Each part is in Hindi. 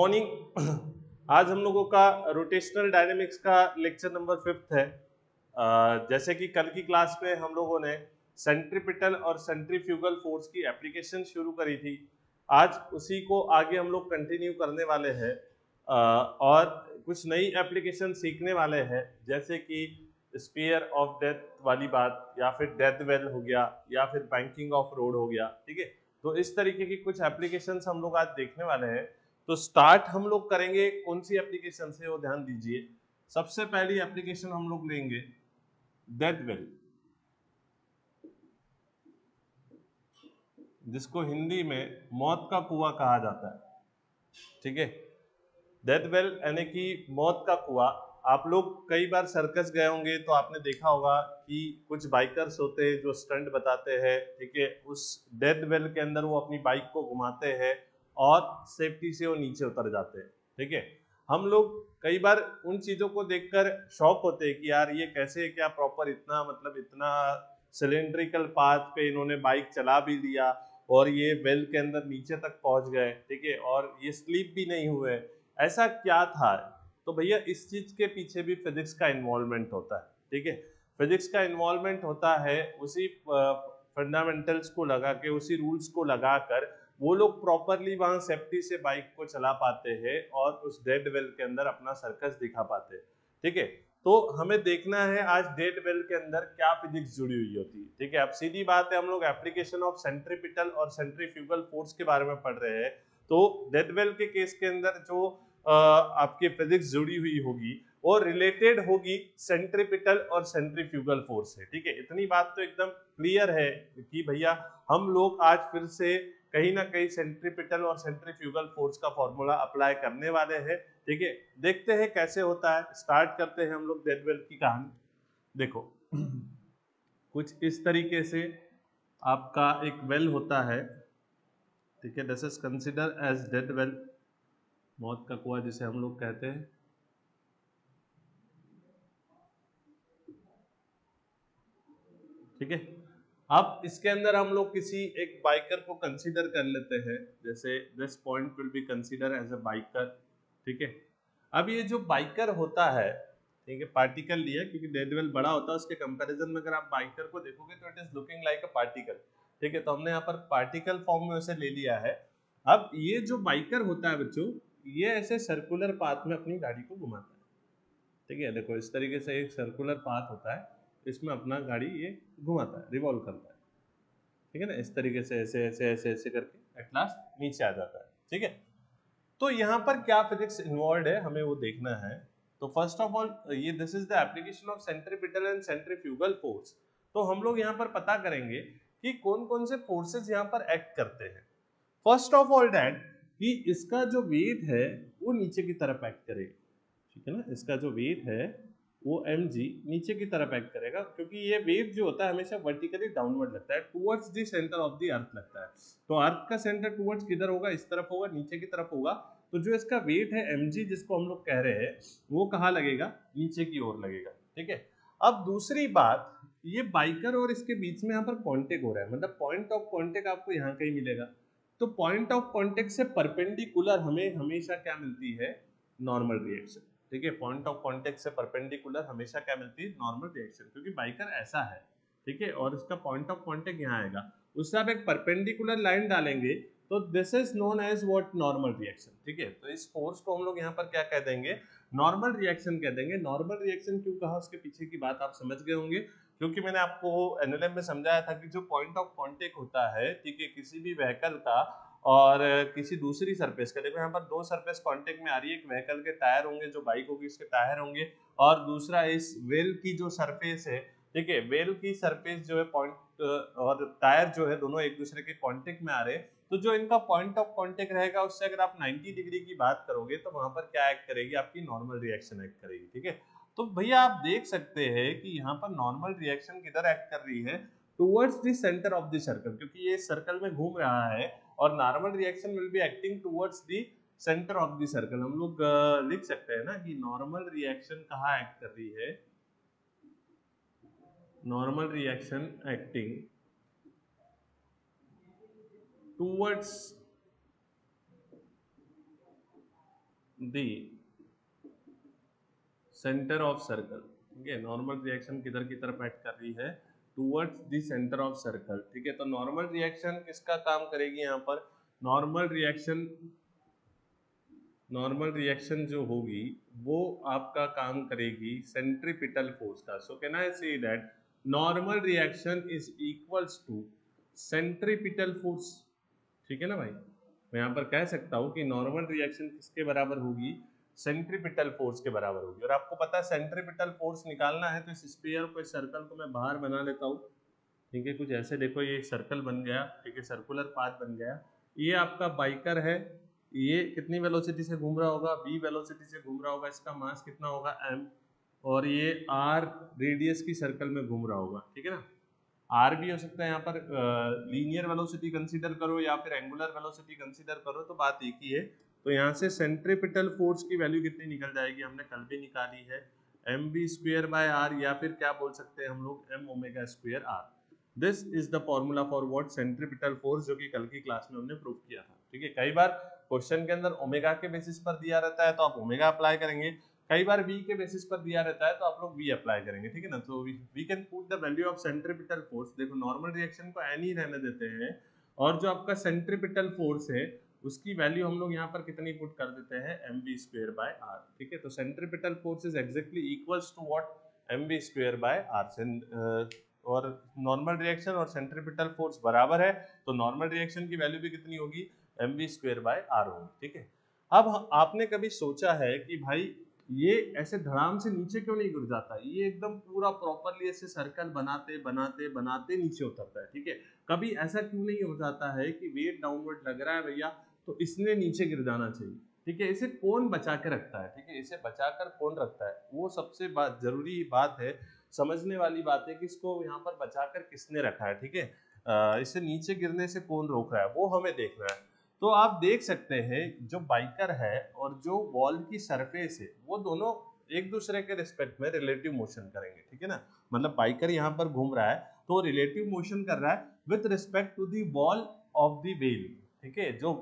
मॉर्निंग। आज हम लोगों का रोटेशनल डायनेमिक्स का लेक्चर नंबर 5 है। जैसे कि कल की क्लास में हम लोगों ने सेंट्रीपिटल और सेंट्रीफ्यूगल फोर्स की एप्लीकेशन शुरू करी थी। आज उसी को आगे हम लोग कंटिन्यू करने वाले हैं और कुछ नई एप्लीकेशन सीखने वाले हैं, जैसे कि स्पीयर ऑफ डेथ वाली बात, या फिर डेथ वेल हो गया, या फिर बैंकिंग ऑफ रोड हो गया। ठीक है, तो इस तरीके की कुछ एप्लीकेशंस हम लोग आज देखने वाले हैं। तो स्टार्ट हम लोग करेंगे कौन सी एप्लीकेशन से, वो ध्यान दीजिए। सबसे पहली एप्लीकेशन हम लोग लेंगे डेथ वेल, जिसको हिंदी में मौत का कुआं कहा जाता है। ठीक है, डेथ वेल यानी कि मौत का कुआं। आप लोग कई बार सर्कस गए होंगे तो आपने देखा होगा कि कुछ बाइकर्स होते हैं जो स्टंट बताते हैं। ठीक है, उस डेथ वेल के अंदर वो अपनी बाइक को घुमाते हैं और सेफ्टी से वो नीचे उतर जाते हैं। ठीक है, हम लोग कई बार उन चीजों को देखकर शॉक होते हैं कि यार ये कैसे, क्या प्रॉपर इतना मतलब इतना सिलेंड्रिकल पाथ पे इन्होंने बाइक चला भी लिया और ये वेल के अंदर नीचे तक पहुंच गए। ठीक है, और ये स्लीप भी नहीं हुए, ऐसा क्या था? तो भैया इस चीज के पीछे भी फिजिक्स का इन्वॉल्वमेंट होता है। ठीक है, फिजिक्स का इन्वॉल्वमेंट होता है, उसी फंडामेंटल्स को लगा के, उसी रूल्स को लगाकर वो लोग प्रॉपरली वहां सेफ्टी से बाइक को चला पाते हैं और उस डेड वेल के अंदर अपना सर्कस दिखा पाते हैं। ठीक है, तो हमें देखना है आज डेड वेल के अंदर क्या फिजिक्स जुड़ी हुई होती है। ठीक है, अब सीधी बात है, हम लोग एप्लीकेशन ऑफ सेंट्रीपिटल और सेंट्रीफ्यूगल फोर्स के बारे में पढ़ रहे हैं। तो डेड वेल के केस के अंदर जो आपकी फिजिक्स जुड़ी हुई होगी वो रिलेटेड होगी सेंट्रीपिटल और सेंट्रीफ्यूगल फोर्स से। ठीक है, इतनी बात तो एकदम क्लियर है कि भैया हम लोग आज फिर से कहीं ना कहीं सेंट्रीपिटल और सेंट्रीफ्यूगल फोर्स का फॉर्मूला अप्लाई करने वाले हैं। ठीक है, देखते हैं कैसे होता है। स्टार्ट करते हैं हम लोग डेड वेल की कहानी। देखो कुछ इस तरीके से आपका एक वेल होता है। ठीक है, this is consider as dead well, मौत का कुआं जिसे हम लोग कहते हैं। ठीक है, अब इसके अंदर हम लोग किसी एक बाइकर को कंसीडर कर लेते हैं, जैसे this point will be consider as a biker. ठीक है, अब ये जो बाइकर होता है, ठीक है, पार्टिकल लिया क्योंकि डेड वेल बड़ा होता है, उसके कंपैरिजन में अगर आप बाइकर को देखोगे तो it is looking like a particle. ठीक है, तो हमने यहाँ पर पार्टिकल फॉर्म में उसे ले लिया है। अब ये जो बाइकर होता है बच्चों, ये ऐसे सर्कुलर पाथ में अपनी गाड़ी को घुमाता है। ठीक है, देखो इस तरीके से एक सर्कुलर पाथ होता है, इसमें अपना गाड़ी ये घुमाता है, रिवॉल्व करता है। ठीक है ना, इस तरीके से ऐसे ऐसे ऐसे ऐसे करके एट लास्ट नीचे आ जाता है। ठीक है, तो यहाँ पर क्या फिजिक्स इन्वॉल्व है हमें वो देखना है। तो फर्स्ट ऑफ ऑल ये this is the application of centripetal and centrifugal force. तो हम लोग यहाँ पर पता करेंगे कि कौन कौन से फोर्सेस यहाँ पर एक्ट करते हैं। फर्स्ट ऑफ ऑल दैट कि इसका जो वेट है वो नीचे की तरफ एक्ट करेगा। ठीक है ना, इसका जो वेट है वो mg नीचे की तरफ एक्ट करेगा, क्योंकि ये वेट जो होता है हमेशा वर्टिकली डाउनवर्ड लगता है, towards the centre of the earth लगता है। तो अर्थ का सेंटर टुवर्ड्स किधर होगा? इस तरफ होगा, नीचे की तरफ होगा। तो जो इसका वेट है mg जिसको हम लोग कह रहे हैं, वो कहाँ लगेगा? नीचे की ओर लगेगा। ठीक है, अब दूसरी बात, ये बाइकर और इसके बीच में यहाँ पर कॉन्टेक्ट हो रहा है, मतलब पॉइंट ऑफ कॉन्टेक्ट आपको यहाँ कहीं मिलेगा। तो पॉइंट ऑफ कॉन्टेक्ट से परपेंडिकुलर हमें हमेशा क्या मिलती है? Normal reaction. ठीक है, पॉइंट ऑफ कॉन्टेक्ट से परपेंडिकुलर हमेशा क्या मिलती है? नॉर्मल रिएक्शन, क्योंकि बाइकर ऐसा है। ठीक है, और इसका पॉइंट ऑफ कॉन्टेक्ट यहाँ आएगा, उससे आप एक परपेंडिकुलर लाइन डालेंगे तो this is known as what? Normal reaction. ठीक है, तो इस फोर्स को हम लोग यहाँ पर क्या कह देंगे? नॉर्मल रिएक्शन कह देंगे। नॉर्मल रिएक्शन क्यों कहा, उसके पीछे की बात आप समझ गए होंगे, क्योंकि मैंने आपको एनएलएम में समझाया था कि जो पॉइंट ऑफ कॉन्टेक्ट होता है, ठीक है, किसी भी व्हीकल का और किसी दूसरी सरफेस का, देखो यहाँ पर दो सरफेस कांटेक्ट में आ रही है, एक व्हीकल के टायर होंगे, जो बाइक होगी इसके टायर होंगे, और दूसरा इस व्हील की जो सरफेस है। ठीक है, व्हील की सरफेस जो है पॉइंट और टायर जो है दोनों एक दूसरे के कांटेक्ट में आ रहे हैं। तो जो इनका पॉइंट ऑफ कांटेक्ट रहेगा उससे अगर आप 90 डिग्री की बात करोगे तो वहां पर क्या एक्ट करेगी? आपकी नॉर्मल रिएक्शन एक्ट करेगी। ठीक है, तो भैया आप देख सकते हैं कि यहाँ पर नॉर्मल रिएक्शन किधर एक्ट कर रही है? Towards the centre of the circle, क्योंकि ये सर्कल में घूम रहा है, और normal reaction will be acting towards the centre of the circle. हम लोग लिख सकते हैं ना कि नॉर्मल रिएक्शन कहाँ एक्ट कर रही है? Normal reaction acting towards the centre of circle, ठीक है, नॉर्मल रिएक्शन किधर की तरफ एक्ट कर रही है, towards the centre of circle, ठीक है। तो नॉर्मल रिएक्शन किसका काम करेगी यहाँ पर, नॉर्मल रिएक्शन जो होगी वो आपका काम करेगी सेंट्रीपिटल फोर्स का। सो can I say that normal reaction is equals to centripetal force, ठीक है ना भाई। मैं यहाँ पर कह सकता हूँ कि नॉर्मल रिएक्शन किसके बराबर होगी, सेंट्रीपिटल फोर्स के बराबर होगी। और आपको पता है सेंट्रीपिटल फोर्स निकालना है तो इस स्फीयर को, इस सर्कल को मैं बाहर बना लेता हूँ, ठीक है। कुछ ऐसे देखो, ये सर्कल बन गया, ठीक है, सर्कुलर पाथ बन गया। ये आपका बाइकर है, ये कितनी वेलोसिटी से घूम रहा होगा, v वेलोसिटी से घूम रहा होगा, इसका मास कितना होगा m, और ये r रेडियस की सर्कल में घूम रहा होगा, ठीक है ना। r भी हो सकता है यहाँ पर लीनियर वेलोसिटी कंसीडर करो या फिर एंगुलर वेलोसिटी कंसीडर करो, तो बात एक ही है। तो यहाँ से सेंट्रीपिटल फोर्स की वैल्यू कितनी निकल जाएगी, हमने कल भी निकाली है, mv²/r, या फिर क्या बोल सकते हैं हम लोग, m⍵²r। This is the formula for what, centripetal force, जो कि कल की क्लास में हमने प्रूव किया था, ठीक है। कई बार क्वेश्चन के अंदर ओमेगा के बेसिस पर दिया रहता है तो आप ओमेगा अप्लाई करेंगे, कई बार v के बेसिस पर दिया रहता है तो आप लोग v अप्लाई करेंगे, ठीक है ना। तो we can put the value of centripetal force, देखो नॉर्मल रिएक्शन को n ही रहने देते हैं, और जो आपका सेंट्रीपिटल फोर्स है उसकी वैल्यू हम लोग यहाँ पर कितनी पुट कर देते हैं, mv²/r, ठीक है। तो centripetal force is exactly equals to what, mv²/r। और नॉर्मल रिएक्शन और सेंट्रीपिटल फोर्स बराबर है, तो नॉर्मल रिएक्शन की वैल्यू भी कितनी होगी, mv²/r होगी, ठीक है। अब आपने कभी सोचा है कि भाई ये ऐसे धड़ाम से नीचे क्यों नहीं गिर जाता, ये एकदम पूरा प्रॉपरली ऐसे सर्कल बनाते बनाते बनाते नीचे उतरता है, ठीक है। कभी ऐसा क्यों नहीं हो जाता है कि वेट डाउनवर्ड लग रहा है भैया तो इसने नीचे गिर जाना चाहिए, ठीक है। इसे कौन बचा के रखता है, ठीक है, इसे बचाकर कौन रखता है, वो सबसे जरूरी बात है, समझने वाली बात है कि इसको यहाँ पर बचाकर किसने रखा है, ठीक है। इसे नीचे गिरने से कौन रोक रहा है वो हमें देखना है। तो आप देख सकते हैं जो बाइकर है और जो वॉल की सरफेस है वो दोनों एक दूसरे के रिस्पेक्ट में रिलेटिव मोशन करेंगे, ठीक है ना। मतलब बाइकर यहाँ पर घूम रहा है तो रिलेटिव मोशन कर रहा है with respect to the wall of the well, ठीक है। जो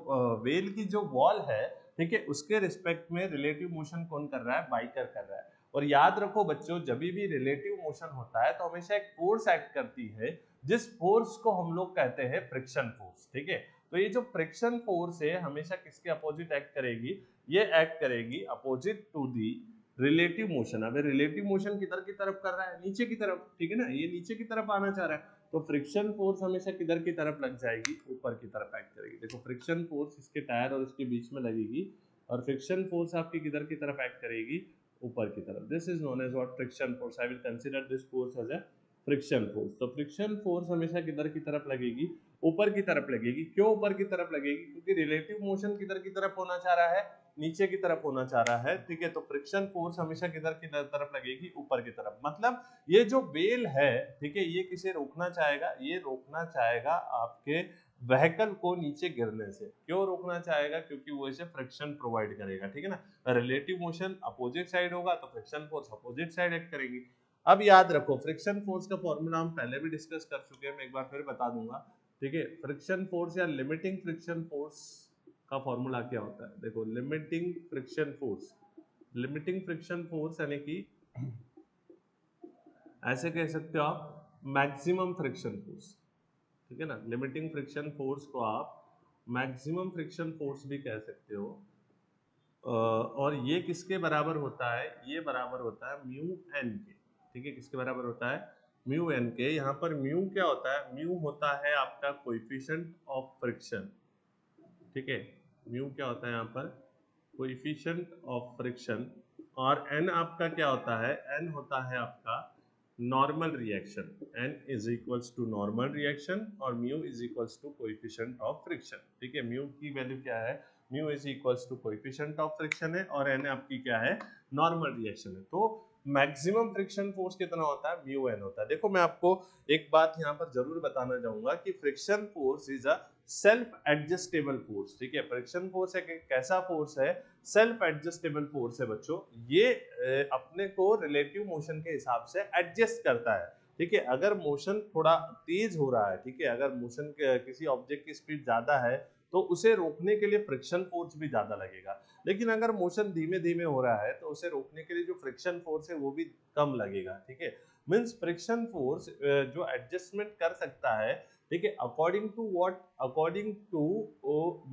वेल की जो वॉल है, ठीक है, उसके रिस्पेक्ट में रिलेटिव मोशन कौन कर रहा है, बाइकर कर रहा है। और याद रखो बच्चों, जब भी रिलेटिव मोशन होता है तो हमेशा एक फोर्स एक्ट करती है, जिस फोर्स को हम लोग कहते हैं फ्रिक्शन फोर्स, ठीक है। तो ये जो फ्रिक्शन फोर्स है हमेशा किसके अपोजिट एक्ट करेगी, ये एक्ट करेगी opposite to the relative motion. अब रिलेटिव मोशन किधर की तरफ कर रहा है, नीचे की तरफ, ठीक है ना, ये नीचे की तरफ आना चाह रहा है, तो फ्रिक्शन फोर्स हमेशा किधर की तरफ लग जाएगी, ऊपर की तरफ एक्ट करेगी। देखो फ्रिक्शन फोर्स इसके टायर और इसके बीच में लगेगी, और फ्रिक्शन फोर्स आपकी किधर की तरफ एक्ट करेगी, ऊपर की तरफ। This is known as what, friction force. I will consider this force as a friction force. तो फ्रिक्शन फोर्स हमेशा किधर की तरफ लगेगी, ऊपर की तरफ लगेगी। क्यों ऊपर की तरफ लगेगी, क्योंकि रिलेटिव मोशन किधर की तरफ होना चाह रहा है, नीचे की तरफ होना चाह रहा है, ठीक है। तो फ्रिक्शन फोर्स हमेशा किधर की तरफ लगेगी, ऊपर की तरफ। मतलब ये जो वेल है, ठीक है, ये किसे रोकना चाहेगा, ये रोकना चाहेगा आपके व्हीकल को नीचे गिरने से। क्यों रोकना चाहेगा, क्योंकि वो इसे फ्रिक्शन प्रोवाइड करेगा, ठीक है ना। रिलेटिव मोशन अपोजिट साइड होगा तो friction force opposite side act करेगी। अब याद रखो फ्रिक्शन फोर्स का फॉर्मूला हम पहले भी डिस्कस कर चुके हैं, मैं एक बार फिर बता दूंगा, ठीक है। फ्रिक्शन फोर्स या लिमिटिंग फ्रिक्शन फोर्स का फॉर्मूला क्या होता है, देखो limiting friction force, limiting friction force यानी कि ऐसे कह सकते हो आप मैक्सिमम फ्रिक्शन फोर्स, ठीक है ना। लिमिटिंग फ्रिक्शन फोर्स को आप मैक्सिमम फ्रिक्शन फोर्स भी कह सकते हो। और ये किसके बराबर होता है, ये बराबर होता है म्यू एन के, ठीक है। किसके बराबर होता है, म्यू एन के। यहाँ पर म्यू क्या होता है, म्यू होता है आपका कोएफिशिएंट ऑफ फ्रिक्शन, ठीक है। म्यू क्या होता है यहाँ पर, कोएफिशिएंट ऑफ फ्रिक्शन। और एन आपका क्या होता है, एन होता है आपका normal reaction. n is equals to normal reaction और mu is equals to coefficient of friction, ठीक है। म्यू की वैल्यू क्या है, mu is equals to coefficient of friction है, और n आपकी क्या है, नॉर्मल रिएक्शन है। तो मैक्सिमम फ्रिक्शन फोर्स कितना होता है, म्यू एन होता है। देखो मैं आपको एक बात यहाँ पर जरूर बताना चाहूंगा कि friction force is a self adjustable force, ठीक है। फ्रिक्शन फोर्स एक कैसा फोर्स है, सेल्फ एडजस्टेबल फोर्स है बच्चों। ये अपने को रिलेटिव मोशन के हिसाब से एडजस्ट करता है, ठीक है। अगर मोशन थोड़ा तेज हो रहा है, ठीक है, अगर मोशन किसी ऑब्जेक्ट की स्पीड ज्यादा है तो उसे रोकने के लिए फ्रिक्शन फोर्स भी ज्यादा लगेगा। लेकिन अगर मोशन धीमे धीमे हो रहा है तो उसे रोकने के लिए जो फ्रिक्शन फोर्स है वो भी कम लगेगा, ठीक है। मीन्स फ्रिक्शन फोर्स जो एडजस्टमेंट कर सकता है, ठीक है, according to what, according to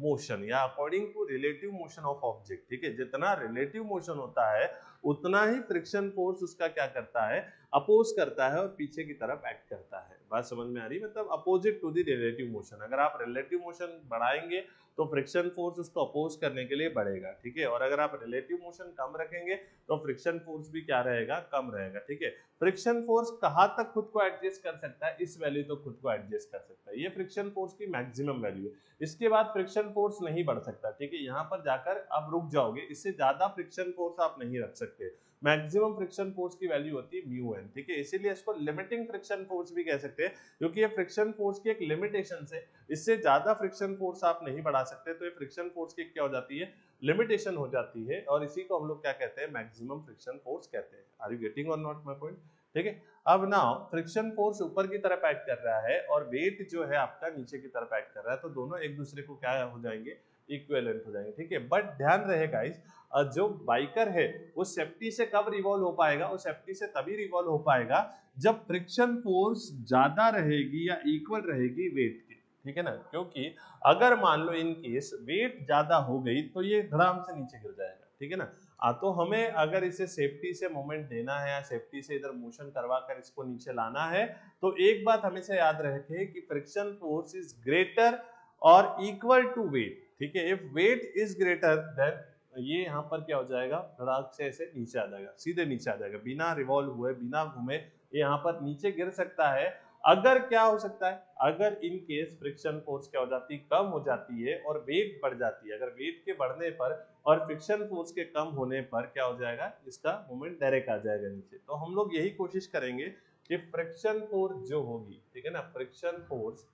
motion या according to relative motion of object, ठीक है। जितना रिलेटिव मोशन होता है उतना ही फ्रिक्शन फोर्स उसका क्या करता है, अपोज करता है और पीछे की तरफ एक्ट करता है। बात समझ में आ रही है, मतलब opposite to the relative motion. अगर आप रिलेटिव मोशन बढ़ाएंगे तो फ्रिक्शन फोर्स उसको अपोज करने के लिए बढ़ेगा, ठीक है। और अगर आप रिलेटिव मोशन कम रखेंगे तो फ्रिक्शन फोर्स भी क्या रहेगा, कम रहेगा, ठीक है। फ्रिक्शन फोर्स कहाँ तक खुद को एडजस्ट कर सकता है, इस वैल्यू तो खुद को एडजस्ट कर सकता है, ये फ्रिक्शन फोर्स की मैक्सिमम वैल्यू है। इसके बाद फ्रिक्शन फोर्स नहीं बढ़ सकता, ठीक है। यहाँ पर जाकर आप रुक जाओगे, इससे ज्यादा फ्रिक्शन फोर्स आप नहीं रख सकते। मैक्सिमम फ्रिक्शन फोर्स की वैल्यू होती है म्यू एन, ठीक है। इसीलिए इसको लिमिटिंग फ्रिक्शन फोर्स भी कह सकते हैं, क्योंकि ये फ्रिक्शन फोर्स की एक लिमिटेशन है। इससे ज्यादा फ्रिक्शन फोर्स आप नहीं बढ़ा सकते, तो ये फ्रिक्शन फोर्स की क्या हो जाती है, लिमिटेशन हो जाती है, और इसी को हम लोग क्या कहते हैं, मैक्सिमम फ्रिक्शन फोर्स कहते हैं। आर यू गेटिंग और नॉट माय पॉइंट, ठीक है। अब नाउ फ्रिक्शन फोर्स ऊपर की तरफ एक्ट कर रहा है और वेट जो है आपका नीचे की तरफ एक्ट कर रहा है, तो दोनों एक दूसरे को क्या हो जाएंगे, इक्विवेलेंट हो जाएंगे, ठीक है। बट ध्यान रहे गाइस, जो बाइकर है वो सेफ्टी से कब रिवॉल्व हो पाएगा, वो सेफ्टी से तभी रिवॉल्व हो पाएगा जब फ्रिक्शन फोर्स ज्यादा रहेगी या इक्वल रहेगी वेट की, ठीक है ना। क्योंकि अगर मान लो इन केस वेट ज्यादा हो गई तो ये धड़ाम से नीचे गिर जाएगा, ठीक है ना। तो हमें अगर इसे सेफ्टी से मोमेंट देना है या सेफ्टी से इधर मोशन करवा कर इसको नीचे लाना है, तो एक बात हमेशा याद रखें कि फ्रिक्शन फोर्स इज ग्रेटर और इक्वल टू वेट, ठीक है। If wait is greater then ये यहाँ पर क्या हो जाएगा, धड़ाक से ऐसे नीचे आ जाएगा, सीधे नीचे आ जाएगा, बिना रिवॉल्व हुए, बिना घूमे ये यहाँ पर नीचे गिर सकता है। अगर क्या हो सकता है, अगर इन केस फ्रिक्शन फोर्स क्या हो जाती है, कम हो जाती है और वेट बढ़ जाती है। अगर वेट के बढ़ने पर और फ्रिक्शन फोर्स के कम होने पर क्या हो जाएगा, इसका मोमेंट डायरेक्ट आ जाएगा नीचे। तो हम लोग यही कोशिश करेंगे कि फ्रिक्शन फोर्स जो होगी, ठीक है ना, फ्रिक्शन फोर्स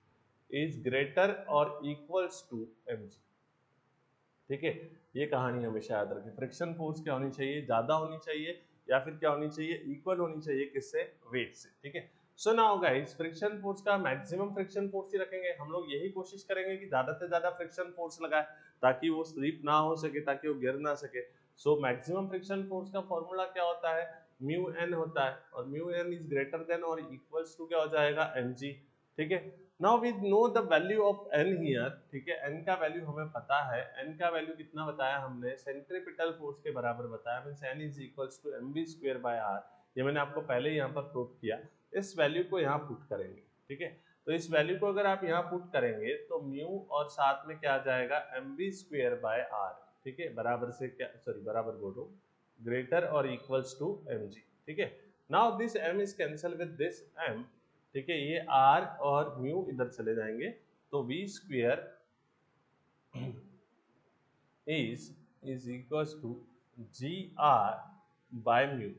इज ग्रेटर और इक्वल्स टू mg, ठीक है। ये कहानी हमेशा याद रखें, फ्रिक्शन फोर्स क्या होनी चाहिए, ज्यादा होनी चाहिए या फिर क्या होनी चाहिए, इक्वल होनी चाहिए, किससे, वेट से, ठीक है। So now guys, friction force का मैक्सिमम फ्रिक्शन फोर्स ही रखेंगे। हम लोग यही कोशिश करेंगे कि ज्यादा से ज्यादा फ्रिक्शन फोर्स लगाए ताकि वो स्लिप ना हो सके, ताकि वो गिर ना सके। सो मैक्सिमम फ्रिक्शन फोर्स का फॉर्मूला क्या होता है, म्यू एन होता है, और mu N is greater than और इक्वल्स टू क्या हो जाएगा, mg, ठीक है। Now we know the value of n here, ठीक है। n का वैल्यू हमें पता है, n का वैल्यू कितना बताया हमने, सेंट्रीपिटल फोर्स के बराबर बताया, means n is equals to mv square by r। ये मैंने आपको पहले ही यहाँ पर प्रूव किया। इस वैल्यू को यहाँ पुट करेंगे, ठीक है। तो इस वैल्यू को अगर आप यहाँ पुट करेंगे तो म्यू और साथ में क्या आ जाएगा, mv स्क्वायर बाय r, ठीक है, बराबर से क्या, सॉरी बराबर बोलो, ग्रेटर और इक्वल्स टू mg, ठीक है। Now this m is cancel with this m, ठीक है। ये r और म्यू इधर चले जाएंगे, तो v square is equals to G R by mu,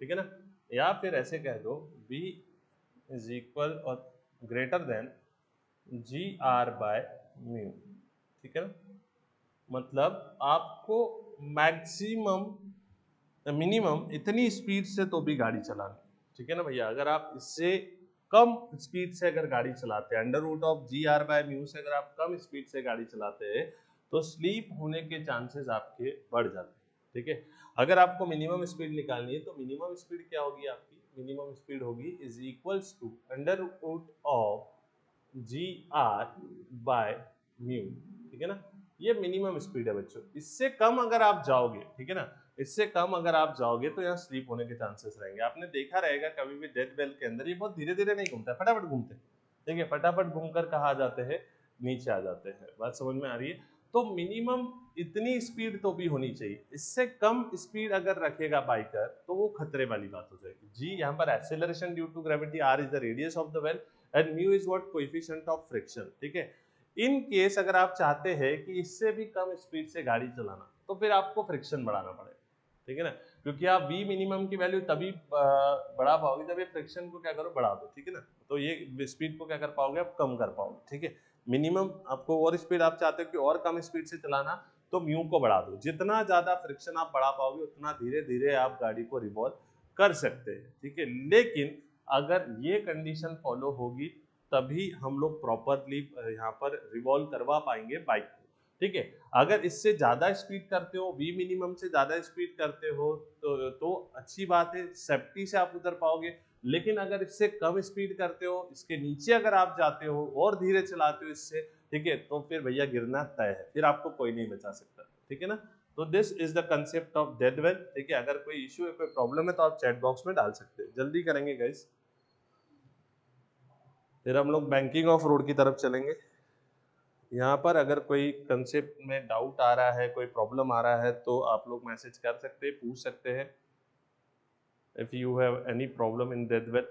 ठीक है ना। या फिर ऐसे कह दो v इज इक्वल और greater than G R by mu, ठीक है ना। मतलब आपको मैक्सिमम मिनिमम इतनी स्पीड से तो भी गाड़ी चलानी, ठीक है ना भैया। अगर आप इससे कम स्पीड से अगर गाड़ी चलाते हैं, under root of G R by mu से अगर आप कम स्पीड से गाड़ी चलाते हैं तो स्लीप होने के चांसेस आपके बढ़ जाते हैं, ठीक है। अगर आपको मिनिमम स्पीड निकालनी है तो मिनिमम स्पीड क्या होगी आपकी, मिनिमम स्पीड होगी is equals to under root of G R by mu, ठीक है ना। ये मिनिमम स्पीड है बच्चों, इससे कम अगर आप जाओगे, ठीक है ना, इससे कम अगर आप जाओगे तो यहाँ स्लीप होने के चांसेस रहेंगे। आपने देखा रहेगा कभी भी डेड बेल के अंदर ये बहुत धीरे धीरे नहीं घूमता है, फटाफट घूमते हैं, ठीक है, फटाफट घूमकर कहाँ आ जाते हैं, नीचे आ जाते हैं। बात समझ में आ रही है। तो मिनिमम इतनी स्पीड तो भी होनी चाहिए, इससे कम स्पीड अगर रखेगा बाइकर तो वो खतरे वाली बात हो जाएगी। जी यहाँ पर acceleration due to gravity, R is the radius of the well and mu is what, coefficient of friction, ठीक है। इन केस अगर आप चाहते हैं कि इससे भी कम स्पीड से गाड़ी चलाना तो फिर आपको फ्रिक्शन बढ़ाना पड़ेगा, ठीक है ना। क्योंकि आप v मिनिमम की वैल्यू तभी बढ़ा पाओगे जब ये फ्रिक्शन को क्या करो, बढ़ा दो, ठीक है ना। तो ये स्पीड को क्या कर पाओगे, आप कम कर पाओगे, ठीक है। मिनिमम आपको और स्पीड आप चाहते हो कि और कम स्पीड से चलाना, तो म्यू को बढ़ा दो। जितना ज्यादा फ्रिक्शन आप बढ़ा पाओगे उतना धीरे धीरे आप गाड़ी को रिवॉल्व कर सकते हैं, ठीक है। लेकिन अगर ये कंडीशन फॉलो होगी तभी हम लोग प्रॉपरली यहाँ पर रिवॉल्व करवा पाएंगे बाइक को, ठीक है। अगर इससे ज्यादा स्पीड करते हो, वी मिनिमम से ज्यादा स्पीड करते हो तो अच्छी बात है, सेफ्टी से आप उतर पाओगे। लेकिन अगर इससे कम स्पीड करते हो, इसके नीचे अगर आप जाते हो और धीरे चलाते हो इससे, ठीक है, तो फिर भैया गिरना तय है, फिर आपको कोई नहीं बचा सकता, ठीक है ना। तो this is the concept of dead well, ठीक है। अगर कोई इश्यू है, कोई प्रॉब्लम है, तो आप चैट बॉक्स में डाल सकते हैं। जल्दी करेंगे गाइस। फिर हम लोग बैंकिंग ऑफ रोड की तरफ चलेंगे। यहाँ पर अगर कोई कंसेप्ट में डाउट आ रहा है, कोई प्रॉब्लम आ रहा है, तो आप लोग मैसेज कर सकते हैं, पूछ सकते हैं। If you have any problem in dead well.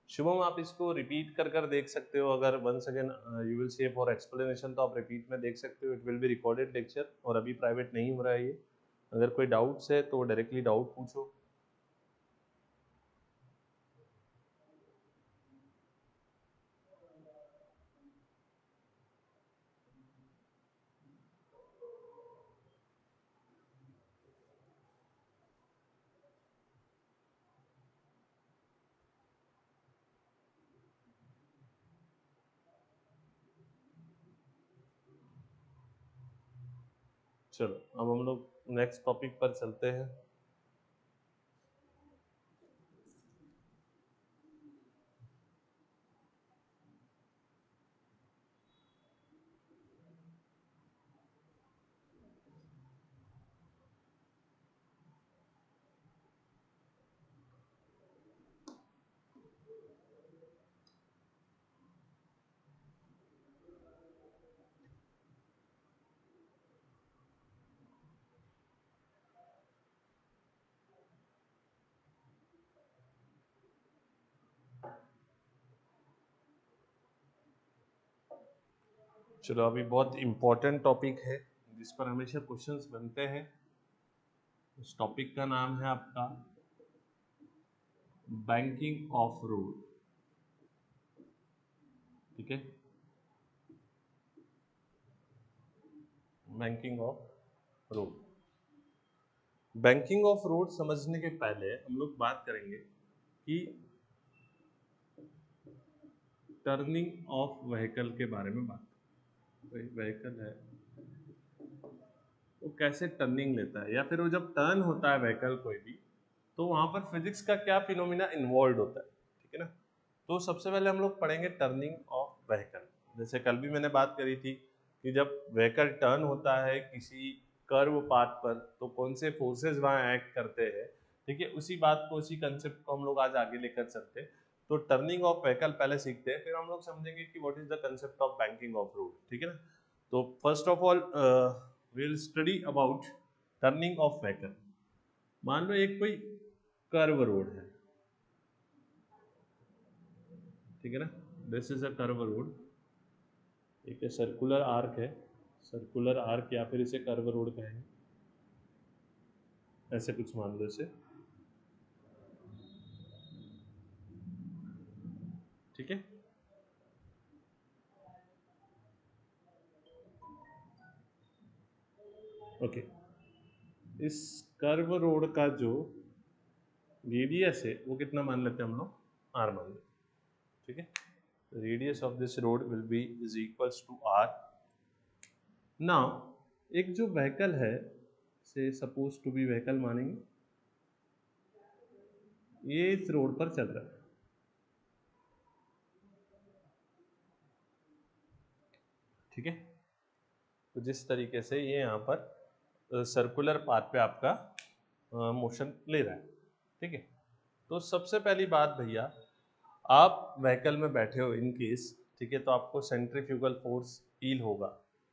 Shubham, आप इसको रिपीट कर कर देख सकते हो। अगर once again you will see for explanation, तो आप रिपीट में देख सकते हो। It will be recorded lecture, और अभी प्राइवेट नहीं हो रहा है ये। अगर कोई डाउट्स है तो डायरेक्टली डाउट पूछो। चलो अब हम लोग नेक्स्ट टॉपिक पर चलते हैं। चलो, अभी बहुत इंपॉर्टेंट टॉपिक है जिस पर हमेशा क्वेश्चंस बनते हैं। उस टॉपिक का नाम है आपका बैंकिंग ऑफ रोड, ठीक है। Banking of road. Banking of road समझने के पहले हम लोग बात करेंगे कि टर्निंग ऑफ व्हीकल के बारे में। बात, कोई व्हीकल है वो कैसे टर्निंग लेता है, या फिर वो जब टर्न होता है व्हीकल कोई भी, तो वहां पर फिजिक्स का क्या फिनोमिना इन्वॉल्व होता है, ठीक है ना। तो सबसे पहले हम लोग पढ़ेंगे टर्निंग ऑफ व्हीकल। जैसे कल भी मैंने बात करी थी कि जब व्हीकल टर्न होता है किसी कर्व पाथ पर, तो कौन से फोर्सेस वहां एक्ट करते हैं, ठीक है। उसी बात को, उसी कंसेप्ट को हम लोग आज आगे लेकर चलते हैं। तो टर्निंग ऑफ व्हीकल पहले सीखते हैं, फिर हम लोग समझेंगे कि what is the concept of banking of road, ठीक है ना। तो first of all will study about turning of vehicle. मान लो एक कोई कर्व रोड है, ठीक है ना। This is a curve road, एक सर्कुलर आर्क है, सर्कुलर आर्क, या फिर इसे कर्व रोड कहेंगे, ऐसे कुछ मान लो इसे, ठीक है। ओके, इस कर्व रोड का जो रेडियस है वो कितना मान लेते हैं हम लोग, आर मान लेते हैं, ठीक है। Radius of this road will be is equals to R. Now एक जो व्हीकल है, से सपोज टू बी व्हीकल मानेंगे, ये इस रोड पर चल रहा है, ठीक है। तो जिस तरीके से ये यहाँ पर सर्कुलर पाथ पे आपका मोशन ले रहा है, ठीक है। तो सबसे पहली बात भैया, आप व्हीकल में बैठे हो इन केस, ठीक है, तो आपको सेंट्रीफ्यूगल फोर्स फील होगा,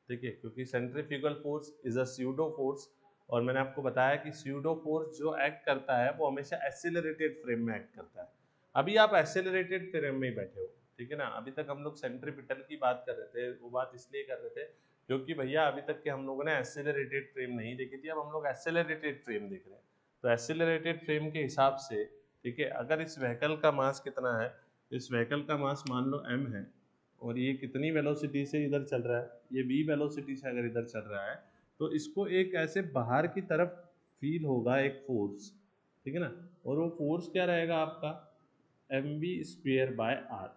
ठीक है, क्योंकि centrifugal force is a pseudo force. और मैंने आपको बताया कि स्यूडो फोर्स जो एक्ट करता है वो हमेशा एक्सेलरेटेड फ्रेम में एक्ट करता है। अभी आप एक्सेलरेटेड फ्रेम में ही बैठे हो, ठीक है ना। अभी तक हम लोग सेंट्रीपिटल की बात कर रहे थे, वो बात इसलिए कर रहे थे क्योंकि भैया अभी तक के हम लोगों ने एक्सेलरेटेड फ्रेम नहीं देखी थी, अब हम लोग एक्सेलरेटेड फ्रेम देख रहे हैं। तो एक्सेलरेटेड फ्रेम के हिसाब से, ठीक है, अगर इस व्हीकल का मास कितना है, इस व्हीकल का मास मान लो m है, और ये कितनी वेलोसिटी से इधर चल रहा है, ये v वेलोसिटी से अगर इधर चल रहा है तो इसको एक ऐसे बाहर की तरफ फील होगा एक फोर्स, ठीक है ना, और वो फोर्स क्या रहेगा आपका mv²/r।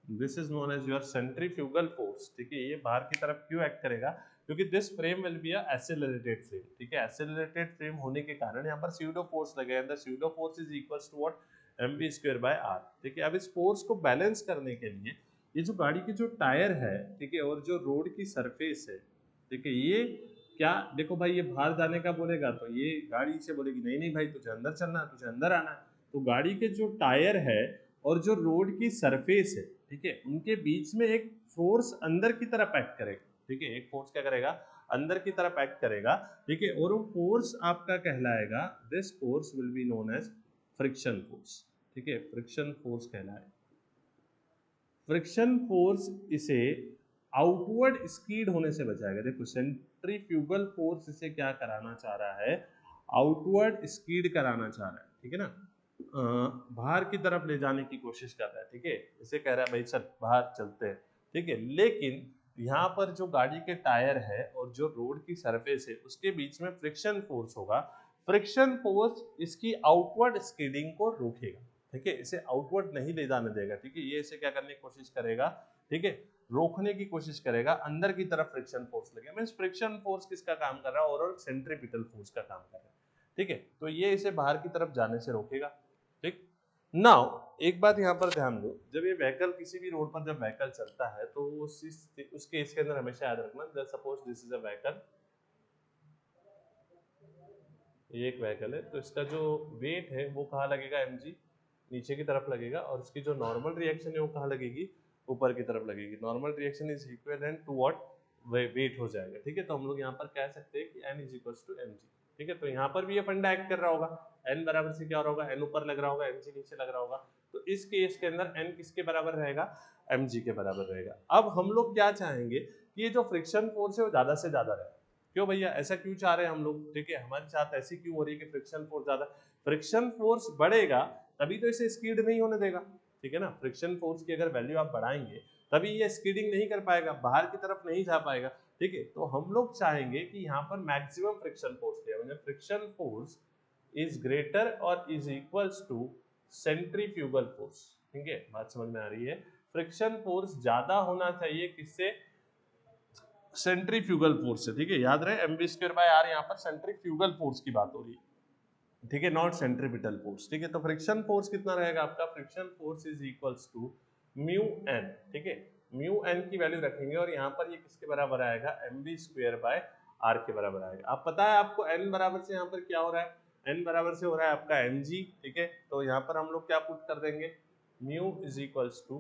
This is known as your centrifugal force, ठीक है। ये बाहर की तरफ क्यों एक्ट करेगा, क्योंकि this frame will be a accelerated frame, ठीक है। एक्सेलरेटेड फ्रेम होने के कारण यहाँ पर स्यूडो फोर्स लगेगा, the pseudo force is equals to what mv²/r, ठीक है। अब इस फोर्स को बैलेंस करने के लिए ये जो गाड़ी की जो टायर है, ठीक है, और जो रोड की सरफेस है, ठीक है, ये क्या, देखो भाई ये बाहर जाने का बोलेगा तो ये गाड़ी से बोलेगी नहीं नहीं भाई तुझे अंदर चलना है, तुझे अंदर आना है। तो गाड़ी के जो टायर है और जो रोड की सरफेस है, ठीक है, उनके बीच में एक फोर्स अंदर की तरफ एक्ट करेगा, ठीक है। एक फोर्स क्या करेगा, अंदर की तरफ एक्ट करेगा, ठीक है, और वो फोर्स आपका कहलाएगा, this force will be known as friction force, ठीक है, फ्रिक्शन फोर्स कहलाएगा। फ्रिक्शन फोर्स इसे आउटवर्ड स्कीड होने से बचाएगा। देखो सेंट्रीफ्यूगल फोर्स इसे क्या कराना चाह रहा है, आउटवर्ड स्कीड कराना चाह रहा है, ठीक है ना, बाहर की तरफ ले जाने की कोशिश कर रहा है, ठीक है। इसे कह रहा है भाई चल बाहर चलते हैं, ठीक है। लेकिन यहाँ पर जो गाड़ी के टायर है और जो रोड की सरफेस है उसके बीच में फ्रिक्शन फोर्स होगा। फ्रिक्शन फोर्स इसकी आउटवर्ड स्कीडिंग को रोकेगा, ठीक है, इसे आउटवर्ड नहीं ले जाने देगा, ठीक है। ये इसे क्या करने की कोशिश करेगा, ठीक है, रोकने की कोशिश करेगा, अंदर की तरफ फ्रिक्शन फोर्स लगेगा। मींस फ्रिक्शन फोर्स किसका काम कर रहा है, और सेंट्रीपिटल फोर्स का काम कर रहा है, ठीक है। तो ये इसे बाहर की तरफ जाने से रोकेगा, ठीक। नाउ एक बात यहाँ पर ध्यान दो, जब ये व्हीकल किसी भी रोड पर जब व्हीकल चलता है तो उसके इसके अंदर हमेशा याद रखना, suppose this is a vehicle, ये एक व्हीकल है, तो इसका जो वेट है वो कहाँ लगेगा, mg, नीचे की तरफ लगेगा, और इसकी जो नॉर्मल रिएक्शन है वो कहाँ लगेगी, ऊपर की तरफ लगेगी। Normal reaction is equivalent to what, weight हो जाएगा, ठीक है। तो हम लोग यहाँ पर कह सकते हैं कि n is equals to mg, ठीक है। तो यहाँ पर भी ये फंडा एक्ट कर रहा होगा, n बराबर से क्या हो रहा होगा, n ऊपर लग रहा होगा, mg नीचे लग रहा होगा, तो इस केस के अंदर n किसके बराबर रहेगा, mg के बराबर रहेगा। अब हम लोग क्या चाहेंगे कि ये जो फ्रिक्शन फोर्स है वो ज्यादा से ज्यादा रहे। क्यों भैया, ऐसा क्यों चाह रहे हैं हम लोग, ठीक है, हमारे साथ ऐसी क्यों हो रही है कि फ्रिक्शन फोर्स ज्यादा, फ्रिक्शन फोर्स बढ़ेगा तभी तो इसे स्कीड नहीं होने देगा, ठीक है ना। फ्रिक्शन फोर्स की अगर वैल्यू आप बढ़ाएंगे तभी ये स्कीडिंग नहीं कर पाएगा, बाहर की तरफ नहीं जा पाएगा, ठीक है। तो हम लोग चाहेंगे कि यहाँ पर मैक्सिमम फ्रिक्शन फोर्स लिया, मतलब फ्रिक्शन फोर्स इज ग्रेटर और is equals to centrifugal force, ठीक है, बात समझ में आ रही है। फ्रिक्शन फोर्स ज्यादा होना चाहिए किससे, सेंट्रीफ्यूगल फोर्स से, ठीक है। याद रहे mv²/r, यहाँ पर सेंट्रीफ्यूगल फोर्स की बात हो रही है, ठीक है, नॉट सेंट्रीपिटल फोर्स, ठीक है। तो फ्रिक्शन फोर्स कितना रहेगा आपका, friction force is equals to mu N, ठीक है, म्यू एन की वैल्यू रखेंगे और यहाँ पर ये किसके बराबर आएगा, mv²/r के बराबर आएगा। अब पता है आपको n बराबर से यहाँ पर क्या हो रहा है, n बराबर से हो रहा है आपका mg, ठीक है। तो यहाँ पर हम लोग क्या पुट कर देंगे, mu is equals to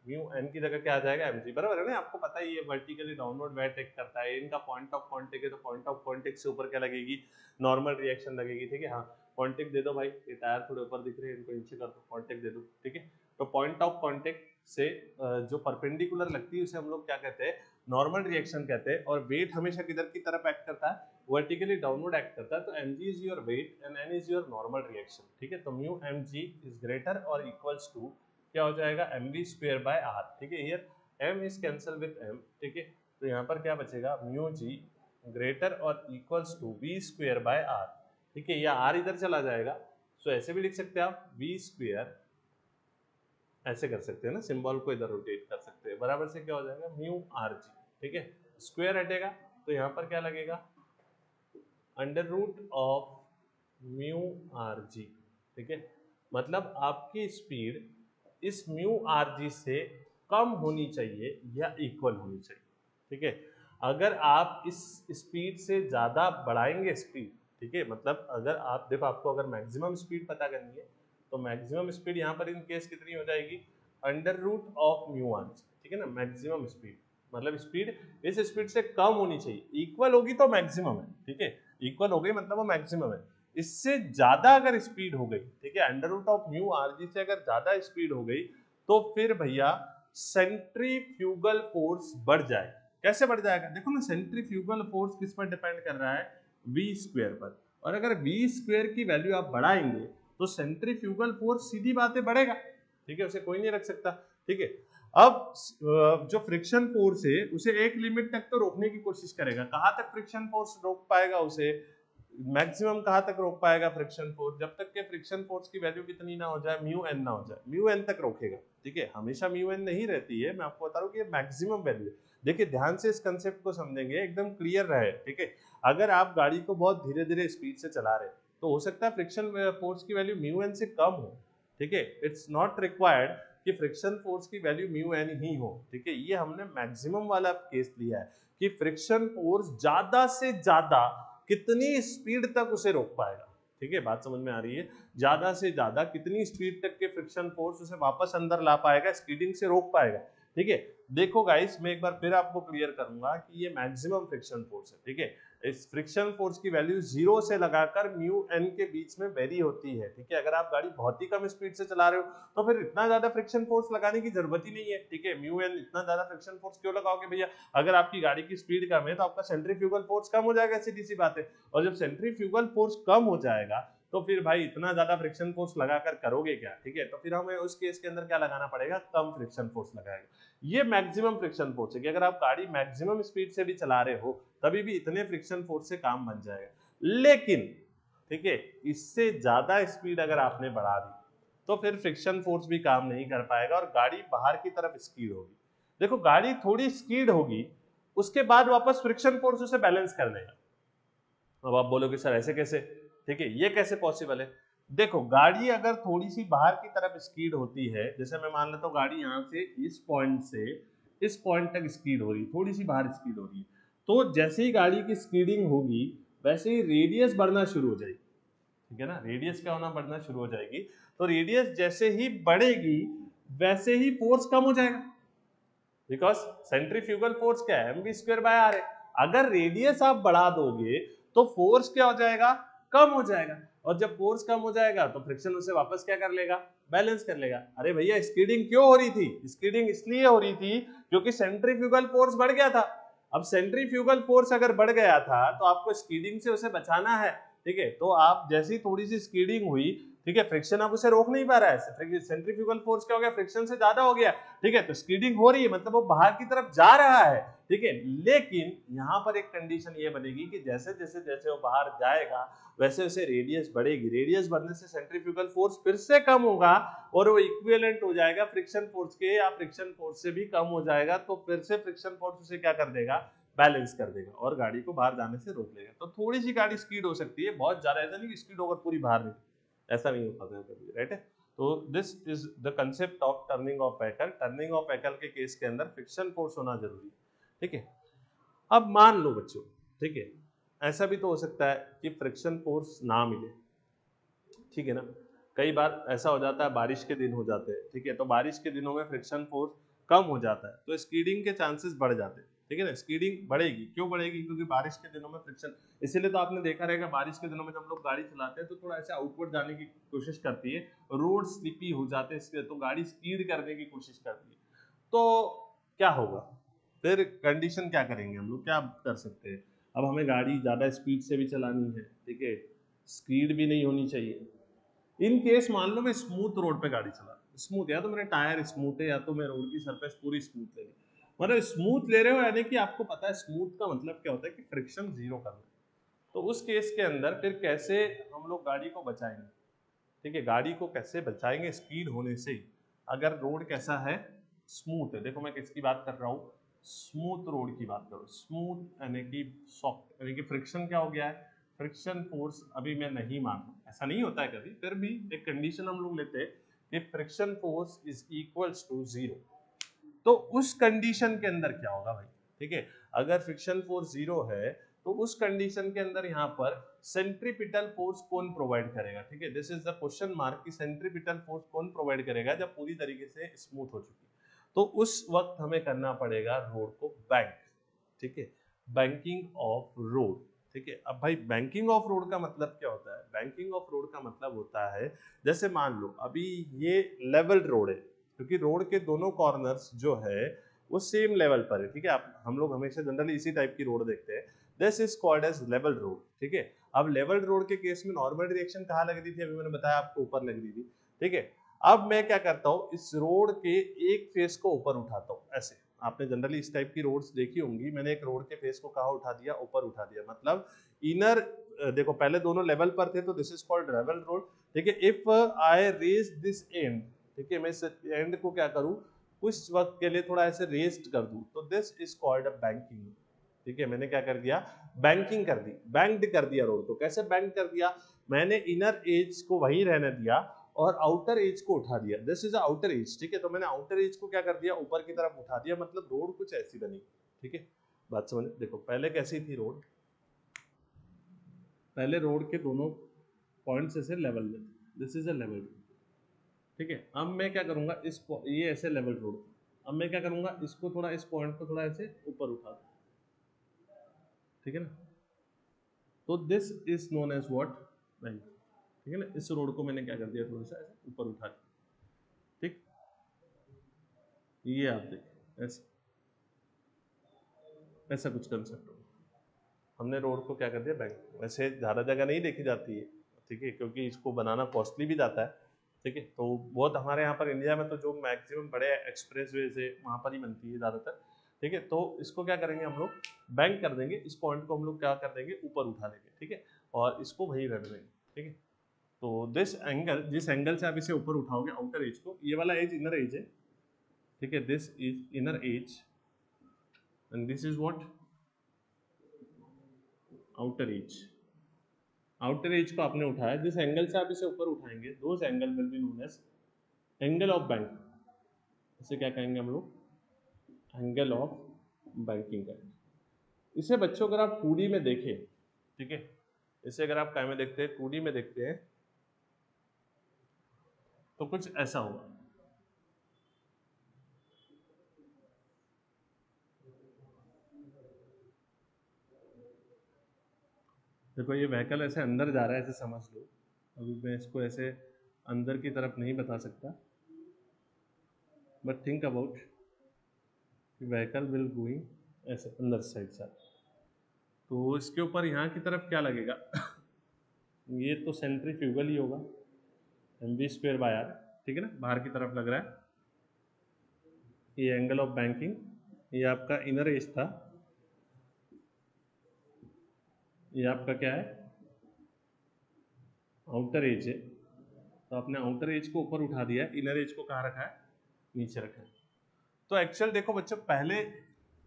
mu N की जगह क्या आ जाएगा, mg, बराबर है ना। आपको पता ही है वर्टिकली डाउनवर्ड वेट एक्ट करता है, इनका पॉइंट ऑफ कांटेक्ट है, तो पॉइंट ऑफ कांटेक्ट से ऊपर क्या लगेगी, नॉर्मल रिएक्शन लगेगी, ठीक है। हाँ कांटेक्ट दे दो भाई, ये टायर थोड़े ऊपर दिख रहे हैं, इनको नीचे कर दो, कांटेक्ट दे दो, ठीक है। तो पॉइंट ऑफ कांटेक्ट से जो परपेंडिकुलर लगती है उसे हम लोग क्या कहते हैं, नॉर्मल रिएक्शन कहते हैं। और वेट हमेशा किधर की तरफ एक्ट करता है, वर्टिकली डाउनवर्ड एक्ट करता है। तो mg is your weight and n is your normal reaction, ठीक है। तो म्यू mg इज ग्रेटर और इक्वल्स टू क्या हो जाएगा, mv²/r, ठीक है। Here m is cancel with m, ठीक है। तो यहाँ पर क्या बचेगा, म्यू g ग्रेटर और इक्वल्स टू v²/r, ठीक है। या r इधर चला जाएगा, सो ऐसे भी लिख सकते हैं आप, v², ऐसे कर सकते हैं ना, सिंबल को इधर रोटेट कर सकते हैं, बराबर से क्या हो जाएगा, म्यू rg, ठीक है। स्क्वायर हटेगा तो यहाँ पर क्या लगेगा, under root of mu rg, ठीक है। मतलब आपकी स्पीड इस म्यू rg से कम होनी चाहिए या इक्वल होनी चाहिए, ठीक है। अगर आप इस स्पीड से ज्यादा बढ़ाएंगे स्पीड, ठीक है, मतलब अगर आप देखो, आपको अगर मैक्सिमम स्पीड पता करनी है तो मैक्सिमम स्पीड यहाँ पर इन केस कितनी हो जाएगी, under root of mu rg, ठीक है ना। मैक्सिमम स्पीड मतलब स्पीड इस स्पीड से कम होनी चाहिए, इक्वल होगी तो मैक्सिमम है, ठीक है, इक्वल हो गई मतलब वो मैक्सिमम है। इससे ज्यादा अगर स्पीड हो गई, ठीक है, under root of mu rg से अगर ज्यादा स्पीड हो गई तो फिर भैया सेंट्रीफ्यूगल फोर्स बढ़ जाए। कैसे बढ़ जाएगा, देखो ना, सेंट्रीफ्यूगल फोर्स किस पर डिपेंड कर रहा है, v² पर। और अगर v² की वैल्यू आप बढ़ाएंगे तो सेंट्रीफ्यूगल फोर्स सीधी बात है बढ़ेगा, ठीक है, उसे कोई नहीं रख सकता, ठीक है। अब जो फ्रिक्शन फोर्स है उसे एक लिमिट तक तो रोकने की कोशिश करेगा। कहां तक फ्रिक्शन फोर्स रोक पाएगा उसे, मैक्सिमम कहां तक रोक पाएगा फ्रिक्शन फोर्स, जब तक के फ्रिक्शन फोर्स की वैल्यू कितनी ना हो जाए, म्यू एन ना हो जाए, म्यू एन तक रोकेगा। ठीक है, हमेशा म्यू एन नहीं रहती है, मैं आपको बता रहा हूँ कि ये मैक्सिमम वैल्यू। देखिए ध्यान से इस कंसेप्ट को समझेंगे, एकदम क्लियर रहे। ठीक है, अगर आप गाड़ी को बहुत धीरे धीरे स्पीड से चला रहे तो हो सकता है फ्रिक्शन फोर्स की वैल्यू म्यू एन से कम हो। ठीक है, इट्स नॉट रिक्वायर्ड कि फ्रिक्शन फोर्स की वैल्यू म्यू एन ही हो। ठीक है, ये हमने मैक्सिमम वाला केस लिया है कि फ्रिक्शन फोर्स ज्यादा से ज्यादा कितनी स्पीड तक उसे रोक पाएगा। ठीक है, बात समझ में आ रही है, ज्यादा से ज्यादा कितनी स्पीड तक के फ्रिक्शन फोर्स उसे वापस अंदर ला पाएगा, स्कीडिंग से रोक पाएगा। ठीक है, देखो गाइस मैं एक बार फिर आपको क्लियर करूंगा कि ये मैक्सिमम फ्रिक्शन फोर्स है। ठीक है, इस फ्रिक्शन फोर्स की वैल्यू 0 से लगाकर म्यू एन के बीच में वेरी होती है। ठीक है, अगर आप गाड़ी बहुत ही कम स्पीड से चला रहे हो तो फिर इतना ज्यादा फ्रिक्शन फोर्स लगाने की जरूरत ही नहीं है। ठीक है, म्यू एन इतना ज्यादा फ्रिक्शन फोर्स क्यों लगाओगे भैया, अगर आपकी गाड़ी की स्पीड कम है तो आपका सेंट्रीफ्यूगल फोर्स कम हो जाएगा, सीधी सी बात है। और जब सेंट्रीफ्यूगल फोर्स कम हो जाएगा तो फिर भाई इतना ज्यादा फ्रिक्शन फोर्स लगाकर करोगे क्या। ठीक है, तो फिर हमें उस केस के अंदर क्या लगाना पड़ेगा, कम फ्रिक्शन फोर्स लगाएगा। ये मैक्सिमम फ्रिक्शन फोर्स है कि अगर आप गाड़ी मैक्सिमम स्पीड से भी चला रहे हो तभी भी इतने फ्रिक्शन फोर्स से काम बन जाएगा। लेकिन ठीक है, इससे ज्यादा स्पीड अगर आपने बढ़ा दी तो फिर फ्रिक्शन फोर्स भी काम नहीं कर पाएगा और गाड़ी बाहर की तरफ स्कीड होगी। देखो गाड़ी थोड़ी स्कीड होगी, उसके बाद वापस फ्रिक्शन फोर्स उसे बैलेंस कर देगा। अब आप बोलोगे सर ऐसे कैसे, ठीक है ये कैसे पॉसिबल है। देखो गाड़ी अगर थोड़ी सी बाहर की तरफ स्पीड होती है, जैसे मैं मान लेता हूँ गाड़ी यहाँ से इस पॉइंट तक स्पीड हो रही है, थोड़ी सी बाहर स्पीड हो रही है, तो जैसे ही गाड़ी की स्पीडिंग होगी वैसे ही रेडियस बढ़ना शुरू हो जाएगी। ठीक है ना, रेडियस क्या होना, बढ़ना शुरू हो जाएगी। तो रेडियस जैसे ही बढ़ेगी वैसे ही फोर्स कम हो जाएगा, बिकॉज सेंट्रीफ्यूगल फोर्स क्या है, mv²/r है। अगर रेडियस आप बढ़ा दोगे तो फोर्स क्या हो जाएगा, कम हो जाएगा। और जब फोर्स कम हो जाएगा तो फ्रिक्शन उसे वापस क्या कर लेगा, बैलेंस कर लेगा। अरे भैया स्कीडिंग क्यों हो रही थी, स्कीडिंग इसलिए हो रही थी क्योंकि सेंट्रीफ्यूगल फोर्स बढ़ गया था। अब सेंट्रीफ्यूगल फोर्स अगर बढ़ गया था तो आपको स्कीडिंग से उसे बचाना है। ठीक है, तो आप जैसी थोड़ी सी स्कीडिंग हुई, ठीक है, फ्रिक्शन अब उसे रोक नहीं पा रहा है, सेंट्रीफ्यूगल फोर्स क्या हो गया, फ्रिक्शन से ज्यादा हो गया। ठीक है, तो स्कीडिंग हो रही है मतलब वो बाहर की तरफ जा रहा है। ठीक है, लेकिन यहाँ पर एक कंडीशन ये बनेगी कि जैसे जैसे जैसे वो बाहर जाएगा वैसे वैसे रेडियस बढ़ेगी, रेडियस बढ़ने से सेंट्रीफ्यूगल फोर्स फिर से कम होगा और वो इक्विवेलेंट हो जाएगा फ्रिक्शन फोर्स के, या फ्रिक्शन फोर्स से भी कम हो जाएगा। तो फिर से फ्रिक्शन फोर्स उसे क्या कर देगा, बैलेंस कर देगा और गाड़ी को बाहर जाने से रोक लेगा। तो थोड़ी सी गाड़ी स्पीड हो सकती है, बहुत ज्यादा ऐसा नहीं कि स्पीड होकर पूरी बाहर नहीं, ऐसा नहीं हो पाता कभी, राइट है। तो this is the concept of turning of vehicle. Turning of vehicle के केस के अंदर फ्रिक्शन फोर्स होना जरूरी है। ठीक है, अब मान लो बच्चों, ठीक है, ऐसा भी तो हो सकता है कि फ्रिक्शन फोर्स ना मिले। ठीक है ना, कई बार ऐसा हो जाता है, बारिश के दिन हो जाते हैं। ठीक है, तो बारिश के दिनों में फ्रिक्शन फोर्स कम हो जाता है तो स्कीडिंग के चांसेस बढ़ जाते हैं। ठीक है ना, स्कीडिंग बढ़ेगी, क्यों बढ़ेगी, क्योंकि बारिश के दिनों में फ्रिक्शन, इसीलिए तो आपने देखा रहेगा बारिश के दिनों में जब लोग गाड़ी चलाते हैं तो थोड़ा ऐसे आउटवर्ड जाने की कोशिश करती है, रोड स्लिपी हो जाते हैं तो गाड़ी स्पीड करने की कोशिश करती है। तो क्या होगा फिर, कंडीशन क्या करेंगे हम लोग, क्या कर सकते हैं। अब हमें गाड़ी ज्यादा स्पीड से भी चलानी है, ठीक है, स्पीड भी नहीं होनी चाहिए। इन केस मान लो मैं स्मूथ रोड पे गाड़ी चला, स्मूथ, या तो मेरे टायर स्मूथ है या तो मैं रोड की सरफेस पूरी स्मूथ ले ली। मतलब स्मूथ ले रहे हो यानी कि आपको पता है स्मूथ का मतलब क्या होता है कि फ्रिक्शन जीरो करना। तो उस केस के अंदर फिर कैसे हम लोग गाड़ी को बचाएंगे। ठीक है, गाड़ी को कैसे बचाएंगे स्पीड होने से, अगर रोड कैसा है, स्मूथ है। देखो मैं किसकी बात कर रहा हूँ, स्मूथ रोड की बात करो, स्मूथ यानी कि सॉफ्ट, यानी कि फ्रिक्शन क्या हो गया है, फ्रिक्शन फोर्स अभी मैं नहीं मान रहा, ऐसा नहीं होता है कभी, फिर भी एक कंडीशन हम लोग लेते हैं कि friction force is equals to 0। तो उस कंडीशन के अंदर क्या होगा भाई, ठीक है, अगर फ्रिक्शन फोर्स 0 है तो उस कंडीशन के अंदर यहाँ पर सेंट्रीपिटल फोर्स कौन प्रोवाइड करेगा। ठीक है, this is the question mark कि सेंट्रीपिटल फोर्स कौन प्रोवाइड करेगा जब पूरी तरीके से स्मूथ हो चुकी। तो उस वक्त हमें करना पड़ेगा रोड को बैंक। ठीक है, बैंकिंग ऑफ रोड। ठीक है, अब भाई बैंकिंग ऑफ रोड का मतलब क्या होता है, बैंकिंग ऑफ रोड का मतलब होता है, जैसे मान लो अभी ये लेवल रोड है, क्योंकि रोड के दोनों कॉर्नर्स जो है वो सेम लेवल पर है। ठीक है, आप हम लोग हमेशा जनरली इसी टाइप की रोड देखते हैं, this is called as level road. ठीक है, अब लेवल रोड के केस में नॉर्मल डायरेक्शन कहाँ लग रही थी, अभी मैंने बताया आपको ऊपर लग रही थी। ठीक है, अब मैं क्या करता हूँ, इस रोड के एक फेस को ऊपर उठाता हूँ ऐसे। आपने जनरली इस टाइप की रोड्स देखी होंगी, मैंने एक रोड के फेस को कहाँ उठा दिया, ऊपर उठा दिया, मतलब इनर, देखो पहले दोनों लेवल पर थे तो this is called level road, ठीक है। If I raise this end, ठीक है, मैं इस एंड को क्या करूँ, कुछ वक्त के लिए थोड़ा ऐसे रेस्ट कर दूं, तो this is called a banking, ठीक है। मैंने क्या कर दिया, बैंकिंग कर दी, बैंक्ड कर दिया रोड को। कैसे बैंक कर दिया, मैंने इनर एज को वही रहने दिया और आउटर एज को उठा दिया, दिस इज आउटर एज, ठीक है। तो मैंने आउटर एज को क्या कर दिया, ऊपर की तरफ उठा दिया, मतलब रोड कुछ ऐसी बनी, ठीक है। बात समझ, देखो पहले कैसी थी रोड, पहले रोड के दोनों पॉइंट्स ऐसे लेवल में, दिस इज अ लेवल, ठीक है। अब मैं क्या करूंगा, इस ये ऐसे लेवल रोड, अब मैं क्या करूंगा, इसको थोड़ा, इस पॉइंट को थोड़ा ऐसे ऊपर उठा दूं, ठीक है ना। तो this is known as what, bank, ठीक है ना। इस रोड को मैंने क्या कर दिया, थोड़ा सा ऐसे ऊपर उठा दिया, ठीक। ये आप देखिए ऐसे, ऐसा कुछ कंसेप्ट होगा। हमने रोड को क्या कर दिया, बैंक। वैसे ज़्यादा जगह नहीं देखी जाती है, ठीक है, क्योंकि इसको बनाना कॉस्टली भी जाता है, ठीक है। तो बहुत हमारे यहाँ पर इंडिया में तो जो मैक्सिमम बड़े एक्सप्रेस वे से वहाँ पर ही बनती है ज़्यादातर, ठीक है। तो इसको क्या करेंगे हम लोग, बैंक कर देंगे, इस पॉइंट को हम लोग क्या कर देंगे, ऊपर उठा देंगे, ठीक है, और इसको वहीं रख देंगे, ठीक है। तो दिस एंगल, जिस एंगल से आप इसे ऊपर उठाओगे आउटर एज को, ये वाला एज इनर एज है, ठीक है, this is inner as and this is what, outer as. Outer as को आपने उठाया, जिस एंगल से आप इसे ऊपर उठाएंगे, those angle will be known as angle of bank, इसे क्या कहेंगे हम लोग, एंगल ऑफ बैंकिंग कहेंगे। इसे बच्चों अगर आप 2D में देखें, ठीक है, इसे अगर आप क्या में देखते हैं, 2D में देखते हैं, तो कुछ ऐसा होगा, देखो ये व्हीकल ऐसे अंदर जा रहा है, ऐसे समझ लो। अभी मैं इसको ऐसे अंदर की तरफ नहीं बता सकता, but think about, vehicle will going ऐसे अंदर साइड से, तो इसके ऊपर यहाँ की तरफ क्या लगेगा ये तो सेंट्रीफ्यूगल ही होगा, mv² बाय आर, ठीक है ना, बाहर की तरफ लग रहा है। ये एंगल ऑफ बैंकिंग, ये आपका इनर एज था, ये आपका क्या है, आउटर एज है। तो आपने आउटर एज को ऊपर उठा दिया, इनर एज को कहाँ रखा है, नीचे रखा है। तो एक्चुअल देखो बच्चों, पहले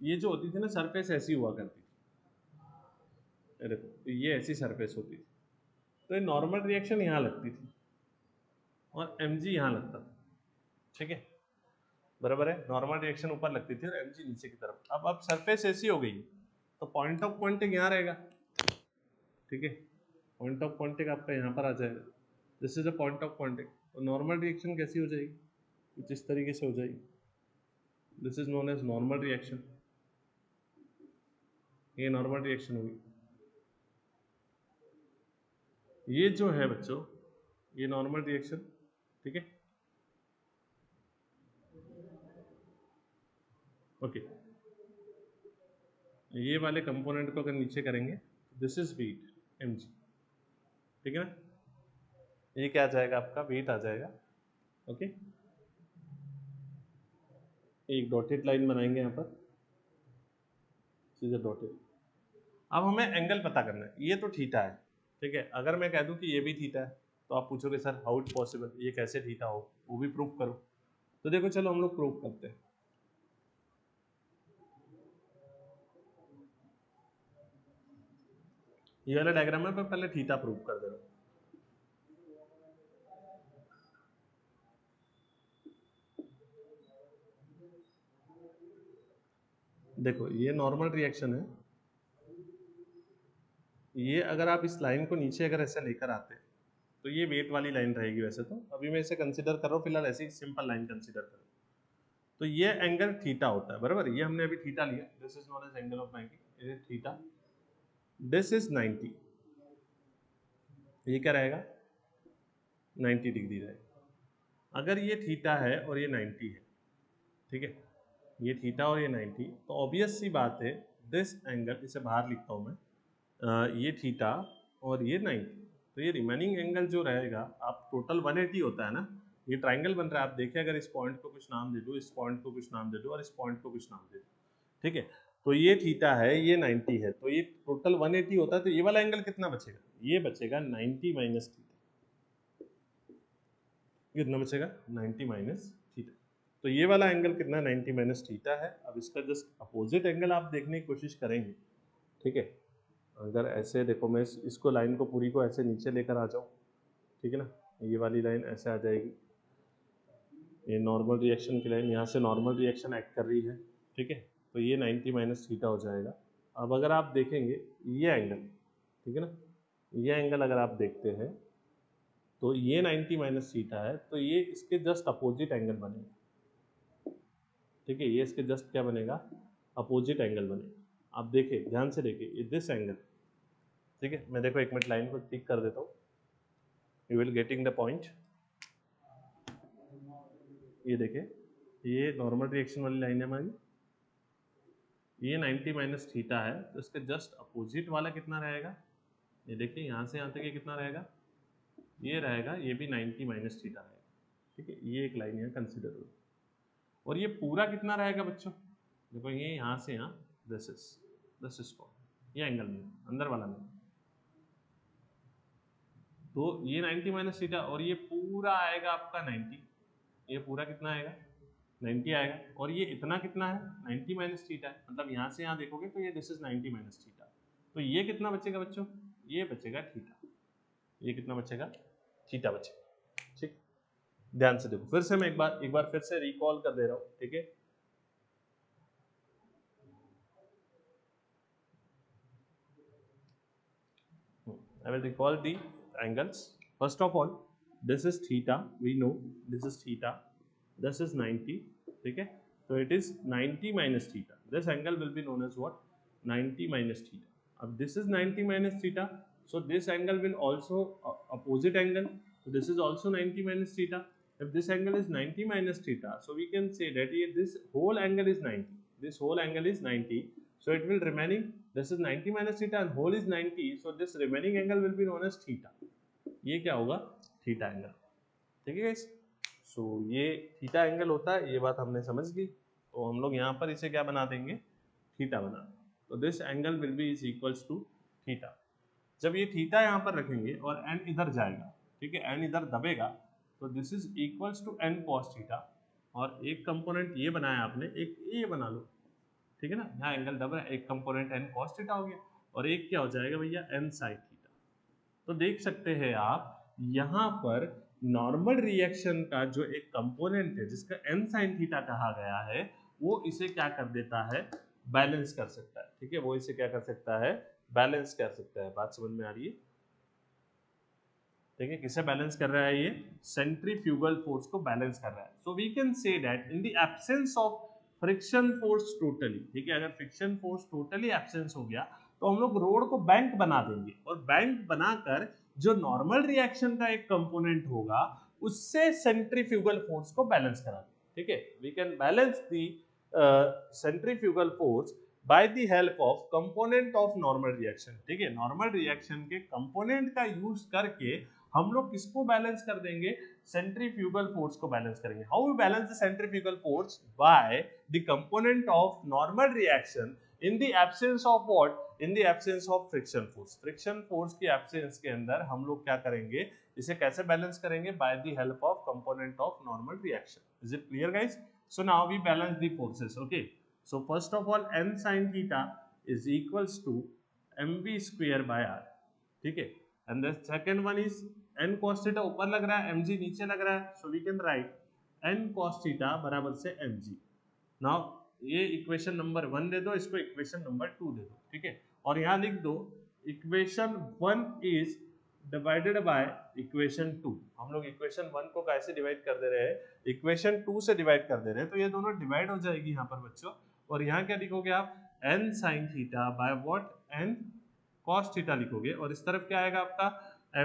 ये जो होती थी ना सरफेस, ऐसी हुआ करती थी, देखो ये ऐसी सरफेस होती थी, तो ये नॉर्मल रिएक्शन यहाँ लगती थी और mg यहाँ लगता था, ठीक है, बराबर है। नॉर्मल रिएक्शन ऊपर लगती थी और mg नीचे की तरफ। अब सरफेस ऐसी हो गई, तो पॉइंट ऑफ कांटेक्ट यहाँ रहेगा, ठीक है, पॉइंट ऑफ कांटेक्ट आपका यहाँ पर आ जाएगा, this is a point of contact. तो नॉर्मल रिएक्शन कैसी हो जाएगी, कुछ इस तरीके से हो जाएगी, this is known as normal reaction, ये नॉर्मल रिएक्शन होगी। ये जो है बच्चों, ये नॉर्मल रिएक्शन, ठीक है, ओके। ये वाले कंपोनेंट को अगर नीचे करेंगे, दिस इज हीट mg, ठीक है ना, ये क्या आ जाएगा आपका, वेट आ जाएगा, ओके। एक डॉटेड लाइन बनाएंगे यहाँ पर, सीधे डॉटेड। अब हमें एंगल पता करना है, ये तो थीटा है, ठीक है। अगर मैं कह दूं कि ये भी थीटा है, तो आप पूछोगे सर हाउ इट पॉसिबल, ये कैसे थीटा हो, वो भी प्रूव करो। तो देखो चलो हम लोग प्रूव करते हैं। ये वाला डायग्राम में मैं पहले थीटा प्रूव कर दे रहा हूँ। देखो ये नॉर्मल रिएक्शन है, ये अगर आप इस लाइन को नीचे अगर ऐसे लेकर आते तो ये वेट वाली लाइन रहेगी। वैसे तो अभी मैं इसे कंसिडर कर रहा हूँ फिलहाल, ऐसी सिंपल लाइन कंसिडर करो, तो ये एंगल थीटा होता है, बराबर। ये हमने अभी थीटा लिया, this is known as angle of banking, ये थीटा, दिस इज 90, ये क्या रहेगा, 90 डिग्री रहेगा। अगर ये थीटा है और ये 90 है, ठीक है, ये थीटा और ये 90, तो ऑब्वियस सी बात है दिस एंगल, इसे बाहर लिखता हूँ मैं, ये थीटा और ये 90, तो ये रिमेनिंग एंगल जो रहेगा, आप टोटल 180 होता है ना, ये ट्राइंगल बन रहा है, आप देखिए अगर इस पॉइंट को कुछ नाम दे दूं, इस पॉइंट को कुछ नाम दे दूं और इस पॉइंट को कुछ नाम दे दूं, ठीक है, तो ये थीटा है, ये 90 है, तो ये टोटल 180 होता है, तो ये वाला एंगल कितना बचेगा, ये बचेगा 90 माइनस थीटा। कितना बचेगा, 90 माइनस थीटा। तो ये वाला एंगल कितना, 90 माइनस थीटा है। अब इसका जस्ट अपोजिट एंगल आप देखने की कोशिश करेंगे, ठीक है, अगर ऐसे देखो, मैं इसको लाइन को पूरी को ऐसे नीचे लेकर आ जाऊँ, ठीक है ना, ये वाली लाइन ऐसे आ जाएगी, ये नॉर्मल रिएक्शन की लाइन, यहाँ से नॉर्मल रिएक्शन एक्ट कर रही है, ठीक है, तो ये 90 माइनस थीटा हो जाएगा। अब अगर आप देखेंगे ये एंगल, ठीक है ना, ये एंगल अगर आप देखते हैं तो ये 90 माइनस थीटा है, तो ये इसके जस्ट अपोजिट एंगल बनेगा, ठीक है, ये इसके जस्ट क्या बनेगा, अपोजिट एंगल बनेगा। आप देखिए ध्यान से देखिए दिस एंगल, ठीक है, मैं देखो एक मिनट लाइन को टिक कर देता हूँ, you will getting the point. ये देखिए, ये नॉर्मल रिएक्शन वाली लाइन है हमारी, ये 90 माइनस थीटा है, तो इसके जस्ट अपोजिट वाला कितना रहेगा, ये देखिए यहाँ से यहाँ तक ये कितना रहेगा, ये रहेगा, ये भी 90 माइनस थीटा रहेगा, ठीक है, ये एक लाइन यहाँ कंसिडर हो। और ये पूरा कितना रहेगा बच्चों, देखो ये यहाँ से यहाँ, दिस इज ये एंगल में अंदर वाला में, तो ये 90 माइनस थीटा और ये पूरा आएगा आपका 90, ये पूरा कितना आएगा, 90 आएगा, और ये इतना कितना है, 90 माइनस थीटा है, मतलब यहाँ से यहाँ देखोगे तो ये दिस इज 90 माइनस थीटा, तो ये कितना बचेगा बच्चों, ये बचेगा थीटा, ये कितना बचेगा, थीटा बचेगा, ठीक। ध्यान से देखो, फिर से मैं एक बार फिर से रिकॉल कर दे रहा हूँ, ठीक है, I will recall the angles. First of all, this is theta. We know this is theta. This is 90. ठीक है, so it is 90 minus theta. This angle will be known as what? 90 minus theta. अब this is 90 minus theta. So this angle will also opposite angle. So this is also 90 minus theta. If this angle is 90 minus theta, so we can say that this whole angle is 90. This whole angle is 90. So it will remaining, this is 90 minus theta and whole is 90, so this remaining angle will be known as theta. ये क्या होगा, थीटा एंगल, ठीक है गाइस। सो ये थीटा एंगल होता है, ये बात हमने समझ ली, तो हम लोग यहाँ पर इसे क्या बना देंगे, थीटा बना देंगे, तो this angle will be is equals to theta. जब ये थीटा यहाँ पर रखेंगे और एन इधर जाएगा, ठीक है, एन इधर दबेगा, तो this is equals to N cos theta, और एक कंपोनेंट ये बनाया आपने, एक ये बना लो, ठीक है ना, यहाँ एंगल दब रहा है, एक कंपोनेंट एन कॉस थीटा हो गया, और एक क्या हो जाएगा भैया, एन साइन थीटा। तो देख सकते हैं आप यहाँ पर नॉर्मल रिएक्शन का जो एक कंपोनेंट है जिसका एन साइन थीटा कहा गया है, वो इसे क्या कर देता है, बैलेंस कर सकता है, ठीक है, वो इसे क्या कर सकता है, बैलेंस कर सकता है। बात समझ में आ रही है, देखिए किसे बैलेंस कर रहा है, ये सेंट्रीफ्यूगल फोर्स को बैलेंस कर रहा है। So we can say that in the absence of friction force totally, ठीक है, अगर फ्रिक्शन फोर्स टोटली एब्सेंस हो गया तो हम लोग रोड को बैंक बना देंगे, और बैंक बनाकर जो नॉर्मल रिएक्शन का एक कंपोनेंट होगा उससे सेंट्रीफ्यूगल फोर्स को बैलेंस करा देंगे, ठीक है, we can balance the centrifugal force by the help of component of normal reaction, ठीक है, नॉर्मल रिएक्शन के कंपोनेंट का यूज करके हम लोग किसको बैलेंस कर देंगे, सेंट्रीफ्यूगल फोर्स को बैलेंस करेंगे। How we balance the centrifugal force, by the component of normal reaction in the absence of what, in the absence of friction force. Friction force की एब्सेंस के अंदर हम लोग क्या करेंगे, इसे कैसे बैलेंस करेंगे, by the help of component of normal reaction. Is it clear guys? So now we balance the forces, okay. So first of all n sin theta is equals to mv square by r, ठीक है, and the second one is n cos theta ऊपर लग रहा है, mg नीचे लग रहा है, so we can write n cos theta बराबर से mg। now ये इक्वेशन नंबर 1 दे दो, इसको इक्वेशन नंबर 2 दे दो, ठीक है, और यहाँ लिख दो equation 1 is divided by equation 2। हम लोग इक्वेशन 1 को कैसे डिवाइड कर दे रहे हैं, इक्वेशन 2 से डिवाइड कर दे रहे हैं, तो ये दोनों डिवाइड हो जाएगी यहाँ पर बच्चों, और यहाँ क्या लिखोगे आप, n sin theta by what, n cos theta लिखोगे, और इस तरफ क्या आएगा आपका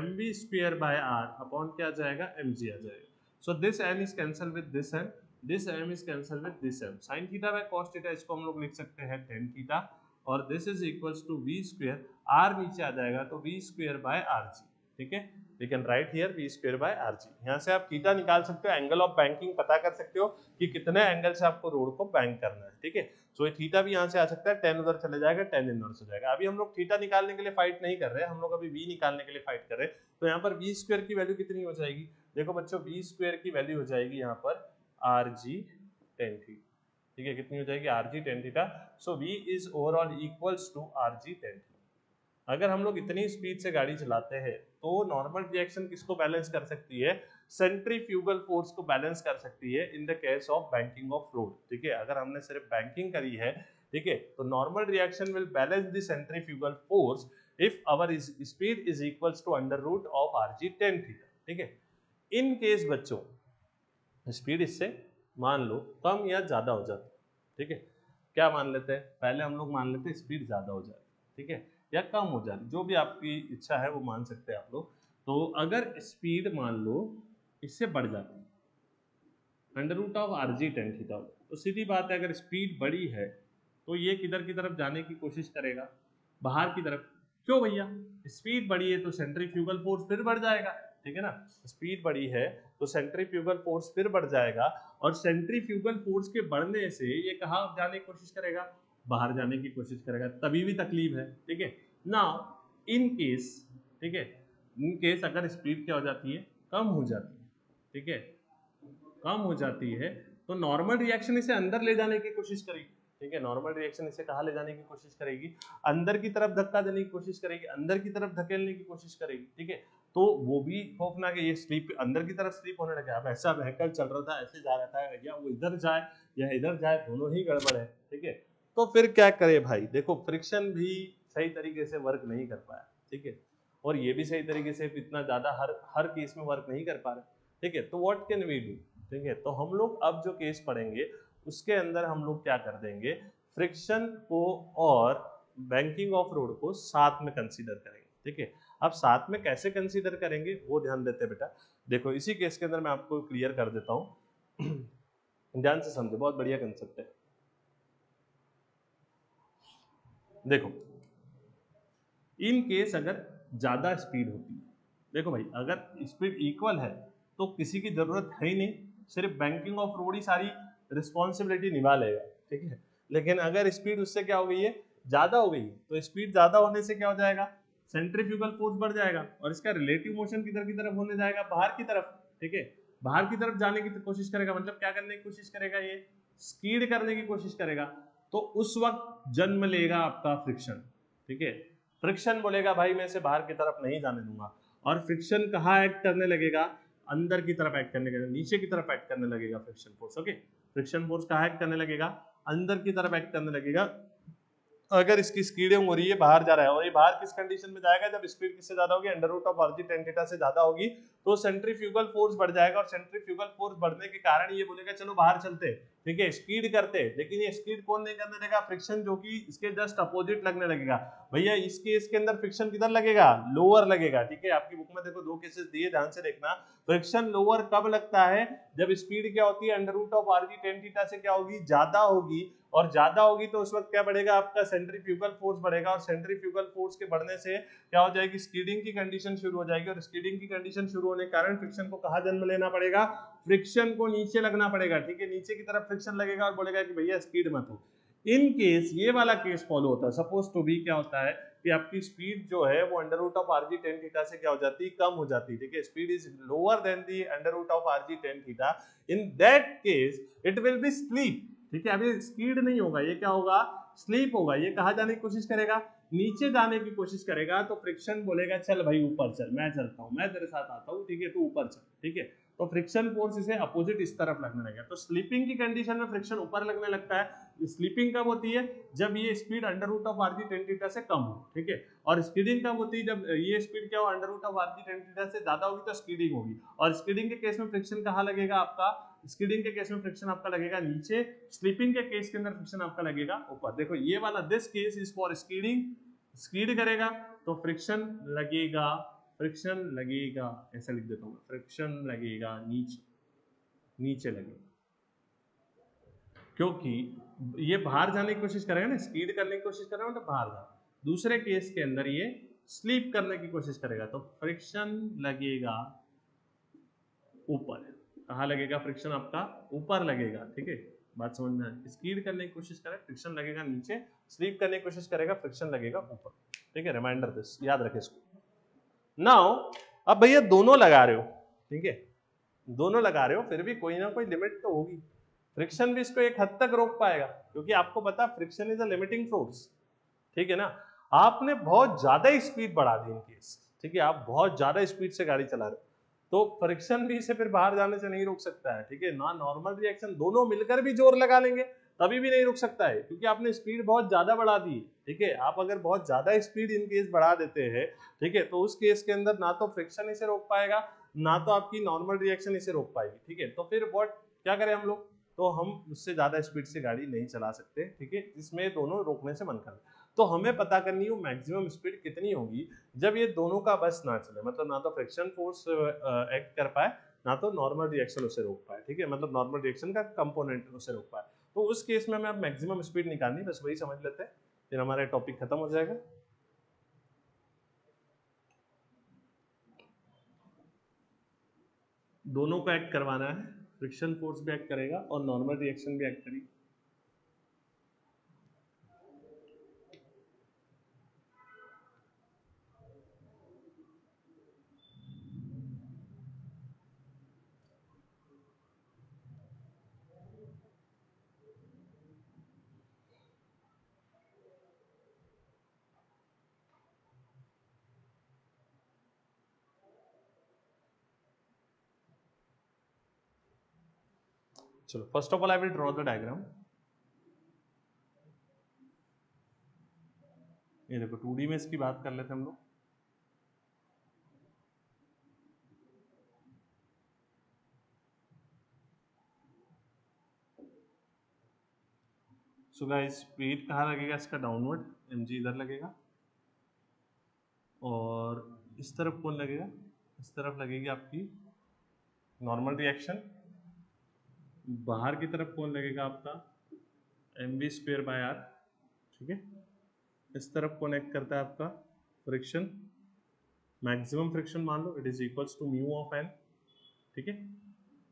mv square by r upon क्या आ जाएगा, mg आ जाएगा। So this n is cancel with this n, this m is cancel with this m, sin theta by cos theta इसको हम लोग लिख सकते हैं tan थीटा, और this is equals to v square, r नीचे आ जाएगा तो v स्क्वायर बाय rg, ठीक है। We can write here V square by R G. यहाँ से आप थीटा निकाल सकते हो, एंगल ऑफ बैंकिंग पता कर सकते हो कि कितने एंगल से आपको रोड को बैंक करना है, ठीक है। सो ये थीटा भी यहाँ से आ सकता है, टेन उधर चले जाएगा, टेन इनवर्स हो जाएगा। अभी हम लोग थीटा निकालने के लिए फाइट नहीं कर रहे, हम लोग अभी वी निकालने के लिए फाइट कर रहे हैं। तो यहाँ पर वी स्क्वायर की वैल्यू कितनी हो जाएगी, देखो बच्चों वी स्क्वायर की वैल्यू हो जाएगी यहाँ पर आर जी टेन थीटा, ठीक है, कितनी हो जाएगी R G tan theta. So V is overall equals to R G tan theta. अगर हम लोग इतनी स्पीड से गाड़ी चलाते हैं तो नॉर्मल रिएक्शन किसको बैलेंस कर सकती है, सेंट्रीफ्यूगल फोर्स को बैलेंस कर सकती है in the case of banking of road, ठीक है। अगर हमने सिर्फ बैंकिंग करी है, ठीक है, तो normal reaction will balance the centrifugal force if our speed is equals to under root of R G tan theta, ठीक है। इन केस बच्चों स्पीड इससे मान लो कम या ज्यादा हो जाती, ठीक है। क्या मान लेते हैं, पहले हम लोग मान लेते हैं स्पीड ज्यादा हो जाए, ठीक है, या कम हो जाए, जो भी आपकी इच्छा है वो मान सकते हैं आप लोग। तो अगर स्पीड मान लो इससे बढ़ जाती है under root of R G tan theta, तो सीधी बात है अगर स्पीड बड़ी है तो ये किधर की तरफ जाने की कोशिश करेगा, बाहर की तरफ। क्यों भैया, स्पीड बढ़ी है तो सेंट्रीफ्यूगल फोर्स फिर बढ़ जाएगा, ठीक है ना। स्पीड बढ़ी है तो सेंट्रीफ्यूगल फोर्स फिर बढ़ जाएगा, और सेंट्रीफ्यूगल फोर्स के बढ़ने से ये कहाँ जाने की कोशिश करेगा, बाहर जाने की कोशिश करेगा, तभी भी तकलीफ है, ठीक है। नाउ इन केस, ठीक है, इन केस अगर स्पीड क्या हो जाती है, कम हो जाती है, ठीक है, कम हो जाती है, तो नॉर्मल रिएक्शन इसे अंदर ले जाने की कोशिश करेगी, ठीक है। नॉर्मल रिएक्शन इसे कहाँ ले जाने की कोशिश करेगी, अंदर की तरफ धक्का देने की कोशिश करेगी, अंदर की तरफ धकेलने की कोशिश करेगी, ठीक है। तो वो भी खौफनाक है, ये स्लीप अंदर की तरफ स्लीप होने लगा। अब ऐसा व्हीकल चल रहा था, ऐसे जा रहा था, या वो इधर जाए या इधर जाए, दोनों ही गड़बड़ है, ठीक है। तो फिर क्या करे भाई, देखो फ्रिक्शन भी सही तरीके से वर्क नहीं कर पाया, ठीक है, और ये भी सही तरीके से इतना ज्यादा हर केस में वर्क नहीं कर पा रहे, ठीक है। तो व्हाट कैन वी डू, ठीक है। तो हम लोग अब जो केस पढ़ेंगे उसके अंदर हम लोग क्या कर देंगे, फ्रिक्शन को और बैंकिंग ऑफ रोड को साथ में कंसीडर करेंगे, ठीक है। अब साथ में कैसे कंसीडर करेंगे वो ध्यान देते हैं बेटा। देखो इसी केस के अंदर मैं आपको क्लियर कर देता हूं, ध्यान से समझो, बहुत बढ़िया कंसेप्ट है। देखो इन केस अगर ज्यादा स्पीड होती है, देखो भाई अगर स्पीड इक्वल है तो किसी की जरूरत है ही नहीं, सिर्फ बैंकिंग ऑफ रोड ही सारी रिस्पॉन्सिबिलिटी निभा लेगा, ठीक है। लेकिन अगर स्पीड उससे क्या हो गई है, ज्यादा हो गई है, तो स्पीड ज्यादा होने से क्या हो जाएगा, सेंट्रीफ्यूगल फोर्स बढ़ जाएगा, और इसका रिलेटिव मोशन किधर की तरफ होने जाएगा, बाहर की तरफ, ठीक है। बाहर की तरफ जाने की कोशिश करेगा, मतलब क्या करने की कोशिश करेगा, ये स्कीड करने की कोशिश करेगा। तो उस वक्त जन्म लेगा आपका फ्रिक्शन, ठीक है। फ्रिक्शन बोलेगा भाई मैं इसे बाहर की तरफ नहीं जाने दूंगा, और फ्रिक्शन कहाँ एक्ट करने लगेगा, अंदर की तरफ एक्ट करने लगेगा, नीचे की तरफ एक्ट करने लगेगा friction force, okay. Friction force कहाँ एक्ट करने लगेगा, अंदर की तरफ एक्ट करने लगेगा। अगर इसकी स्पीडिंग हो रही है, बाहर जा रहा है, और ये बाहर किस कंडीशन में जाएगा, जब स्पीड किससे ज्यादा होगी, under root of RG tan theta से ज्यादा होगी, तो सेंट्रीफ्यूगल फोर्स बढ़ जाएगा, और सेंट्रीफ्यूगल फोर्स बढ़ने के कारण ये बोलेगा चलो बाहर चलते, ठीक है, स्पीड करते। लेकिन ये स्पीड कौन नहीं करने देगा, फ्रिक्शन, जो कि इसके जस्ट अपोजिट लगने लगेगा। भैया इस केस के अंदर फ्रिक्शन किधर लगेगा, लोअर लगेगा, ठीक है। आपकी बुक में देखो दो केसेस दिए, ध्यान से देखना। फ्रिक्शन लोअर कब लगता है, जब स्पीड क्या होती है, under root of RG tan theta से क्या होगी, ज्यादा होगी, और ज्यादा होगी तो उस वक्त क्या बढ़ेगा, आपका सेंट्रीफ्यूगल फोर्स बढ़ेगा, और सेंट्रीफ्यूगल फोर्स के बढ़ने से क्या हो जाएगी, स्कीडिंग की कंडीशन शुरू हो जाएगी, और स्कीडिंग की कंडीशन शुरू होने के कारण फ्रिक्शन को कहां जन्म लेना पड़ेगा, फ्रिक्शन को नीचे लगना पड़ेगा, ठीक है। नीचे की तरफ फ्रिक्शन लगेगा और बोलेगा कि भैया स्पीड मत हो। इन केस ये वाला केस फॉलो होता है, सपोज टू बी क्या होता है कि आपकी स्पीड जो है वो under root of RG tan theta से क्या हो जाती है, कम हो जाती है, ठीक है। Speed is lower then the under root of RG tan theta, in that case it will be slip, ठीक है। अभी स्पीड नहीं होगा, ये क्या होगा, स्लीप होगा। ये कहाँ जाने की कोशिश करेगा, नीचे जाने की कोशिश करेगा। तो फ्रिक्शन बोलेगा चल भाई ऊपर चल, मैं चलता हूँ, मैं तेरे साथ आता हूँ, ठीक है, तू ऊपर चल, ठीक है। तो फ्रिक्शन फोर्स इसे अपोजिट इस तरफ लगने लगेगा। तो स्लीपिंग की कंडीशन में फ्रिक्शन ऊपर लगने लगता है। स्लीपिंग कब होती है, जब ये speed under root of RG tan theta से कम हो, ठीक है। और स्कीडिंग कब होती है, जब ये स्पीड क्या हो, under root of RG tan theta से ज्यादा होगी तो स्कीडिंग होगी। और स्कीडिंग के केस में फ्रिक्शन कहाँ लगेगा आपका, स्कीडिंग के केस में फ्रिक्शन आपका लगेगा नीचे, स्लीपिंग के केस के अंदर फ्रिक्शन आपका लगेगा ऊपर। देखो ये वाला this case is for skidding, स्कीड करेगा तो फ्रिक्शन लगेगा, फ्रिक्शन लगेगा, ऐसा लिख देता हूं, फ्रिक्शन लगेगा नीचे, नीचे लगेगा, क्योंकि ये बाहर जाने की कोशिश करेगा ना, स्पीड करने की कोशिश करेगा मतलब बाहर जाना। दूसरे केस के अंदर ये स्लीप करने की कोशिश करेगा तो फ्रिक्शन लगेगा ऊपर। कहाँ लगेगा फ्रिक्शन? आपका ऊपर लगेगा, ठीक है, बात समझ में आए। स्कीड करने की कोशिश करे फ्रिक्शन लगेगा नीचे, स्लीप करने की कोशिश करेगा फ्रिक्शन लगेगा ऊपर, ठीक है। रिमाइंडर दिस, याद रखे इसको। नाउ अब भैया दोनों लगा रहे हो, ठीक है, दोनों लगा रहे हो, फिर भी कोई ना कोई लिमिट तो होगी। फ्रिक्शन भी इसको एक हद तक रोक पाएगा, क्योंकि आपको पता friction is a limiting force, ठीक है ना। आपने बहुत ज्यादा स्पीड बढ़ा दी इन केस, ठीक है, आप बहुत ज्यादा स्पीड से गाड़ी चला रहे हो, तो फ्रिक्शन भी इसे फिर बाहर जाने से नहीं रोक सकता है, ठीक है ना। नॉर्मल रिएक्शन दोनों मिलकर भी जोर लगा लेंगे तभी भी नहीं रुक सकता है, क्योंकि आपने स्पीड बहुत ज्यादा बढ़ा दी, ठीक है। आप अगर बहुत ज्यादा स्पीड इन केस बढ़ा देते हैं, ठीक है, तो उस केस के अंदर ना तो फ्रिक्शन इसे रोक पाएगा, ना तो आपकी नॉर्मल रिएक्शन इसे रोक पाएगी, ठीक है। तो फिर व्हाट क्या करें हम लोग? तो हम उससे ज्यादा स्पीड से गाड़ी नहीं चला सकते, ठीक है, इसमें दोनों रोकने से मन कर। तो हमें पता करनी हो मैक्सिमम स्पीड कितनी होगी जब ये दोनों का बस ना चले, मतलब ना तो फ्रिक्शन फोर्स एक्ट कर पाए, ना तो नॉर्मल रिएक्शन उसे रोक पाए, ठीक है, मतलब नॉर्मल रिएक्शन का कंपोनेंट उसे रोक पाए। तो उस केस में हमें अब मैक्सिमम स्पीड निकालनी, बस वही समझ लेते हैं, फिर हमारा टॉपिक खत्म हो जाएगा। दोनों को एक्ट करवाना है, फ्रिक्शन फोर्स भी एक्ट करेगा और नॉर्मल रिएक्शन भी एक्ट करेगी। चलो first of all I will draw the diagram. ये देखो 2D में इसकी बात कर लेते हम लोग। सो गाइस स्पीड कहाँ लगेगा इसका? डाउनवर्ड, mg इधर लगेगा, और इस तरफ कौन लगेगा? इस तरफ लगेगी आपकी नॉर्मल रिएक्शन। बाहर की तरफ कौन लगेगा आपका? mv²/r, ठीक है। इस तरफ कौन एक्ट करता है आपका? फ्रिक्शन, मैक्सिमम फ्रिक्शन मान लो it is equals to mu of n, ठीक है।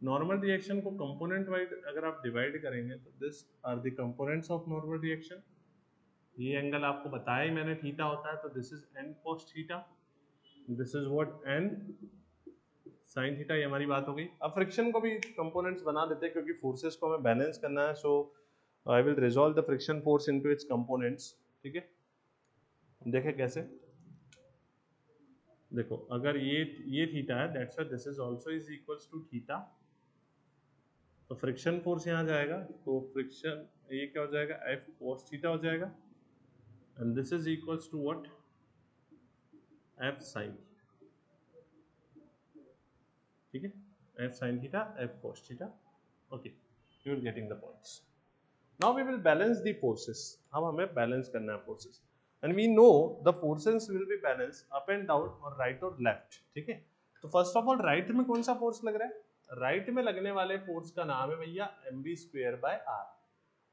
नॉर्मल रिएक्शन को कंपोनेंट वाइज अगर आप डिवाइड करेंगे तो this are the components of normal reaction. ये एंगल आपको बताया ही मैंने थीटा होता है, तो this is n cos theta, this is what n sin theta. ये हमारी बात हो गई। अब फ्रिक्शन को भी कंपोनेंट्स बना देते हैं, क्योंकि फोर्सेस को हमें बैलेंस करना है। So I will resolve the friction force into its components, ठीक है। देखें कैसे? देखो अगर ये थीटा है, that's why this is also is equals to theta, तो फ्रिक्शन फोर्स यहाँ जाएगा, तो फ्रिक्शन ये क्या हो जाएगा? F cos थीटा हो जाएगा, and this is equals to what? F sin, ठीक है, F sin theta, F cos theta, okay, you are getting the points. Now we will balance the forces. अब हमें बैलेंस करना है forces, and we know the forces will be balance up and down और राइट और लेफ्ट, ठीक है। तो फर्स्ट ऑफ ऑल राइट में कौन सा फोर्स लग रहा है? राइट में लगने वाले फोर्स का नाम है भैया mv²/r,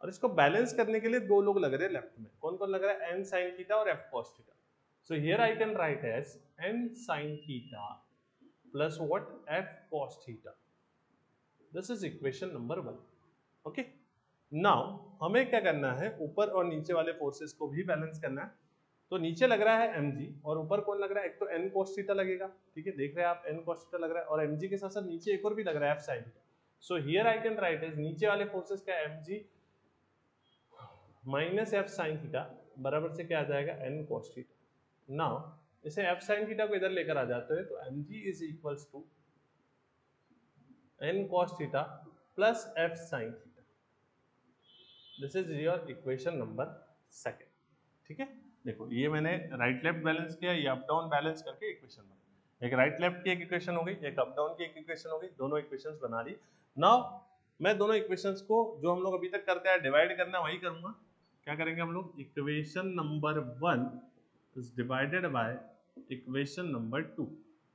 और इसको बैलेंस करने के लिए दो लोग लग रहे हैं लेफ्ट में। कौन कौन लग रहा है? n sin थीटा और f cos theta. So here I can write as n sin theta plus what? f cos theta. This is equation number 1, okay. Now हमें क्या करना है? ऊपर और नीचे वाले फोर्सेस को भी बैलेंस करना है। तो नीचे लग रहा है mg और ऊपर कौन लग रहा है? एक तो n cos थीटा लगेगा, ठीक है, देख रहे हैं आप, n cos थीटा लग रहा है, और mg के साथ साथ नीचे एक और भी लग रहा है f sin theta. So here I can write as नीचे वाले फोर्सेस का mg minus f sin theta बराबर से क्या आ जाएगा? n cos theta. नाउ इसे f sin थीटा को इधर लेकर आ जाते हैं, तो mg is equals to n cos theta plus f sin theta. This is your equation number 2, ठीक है। देखो ये मैंने राइट लेफ्ट बैलेंस किया, ये अप डाउन बैलेंस करके इक्वेशन बना। एक राइट लेफ्ट की एक इक्वेशन हो गई, एक अप डाउन की एक इक्वेशन हो गई, दोनों इक्वेशंस बना ली। नाउ मैं दोनों इक्वेशंस को जो हम लोग अभी तक करते हैं डिवाइड करना वही करूंगा। क्या करेंगे हम लोग? Equation number 1 is divided by equation number 2।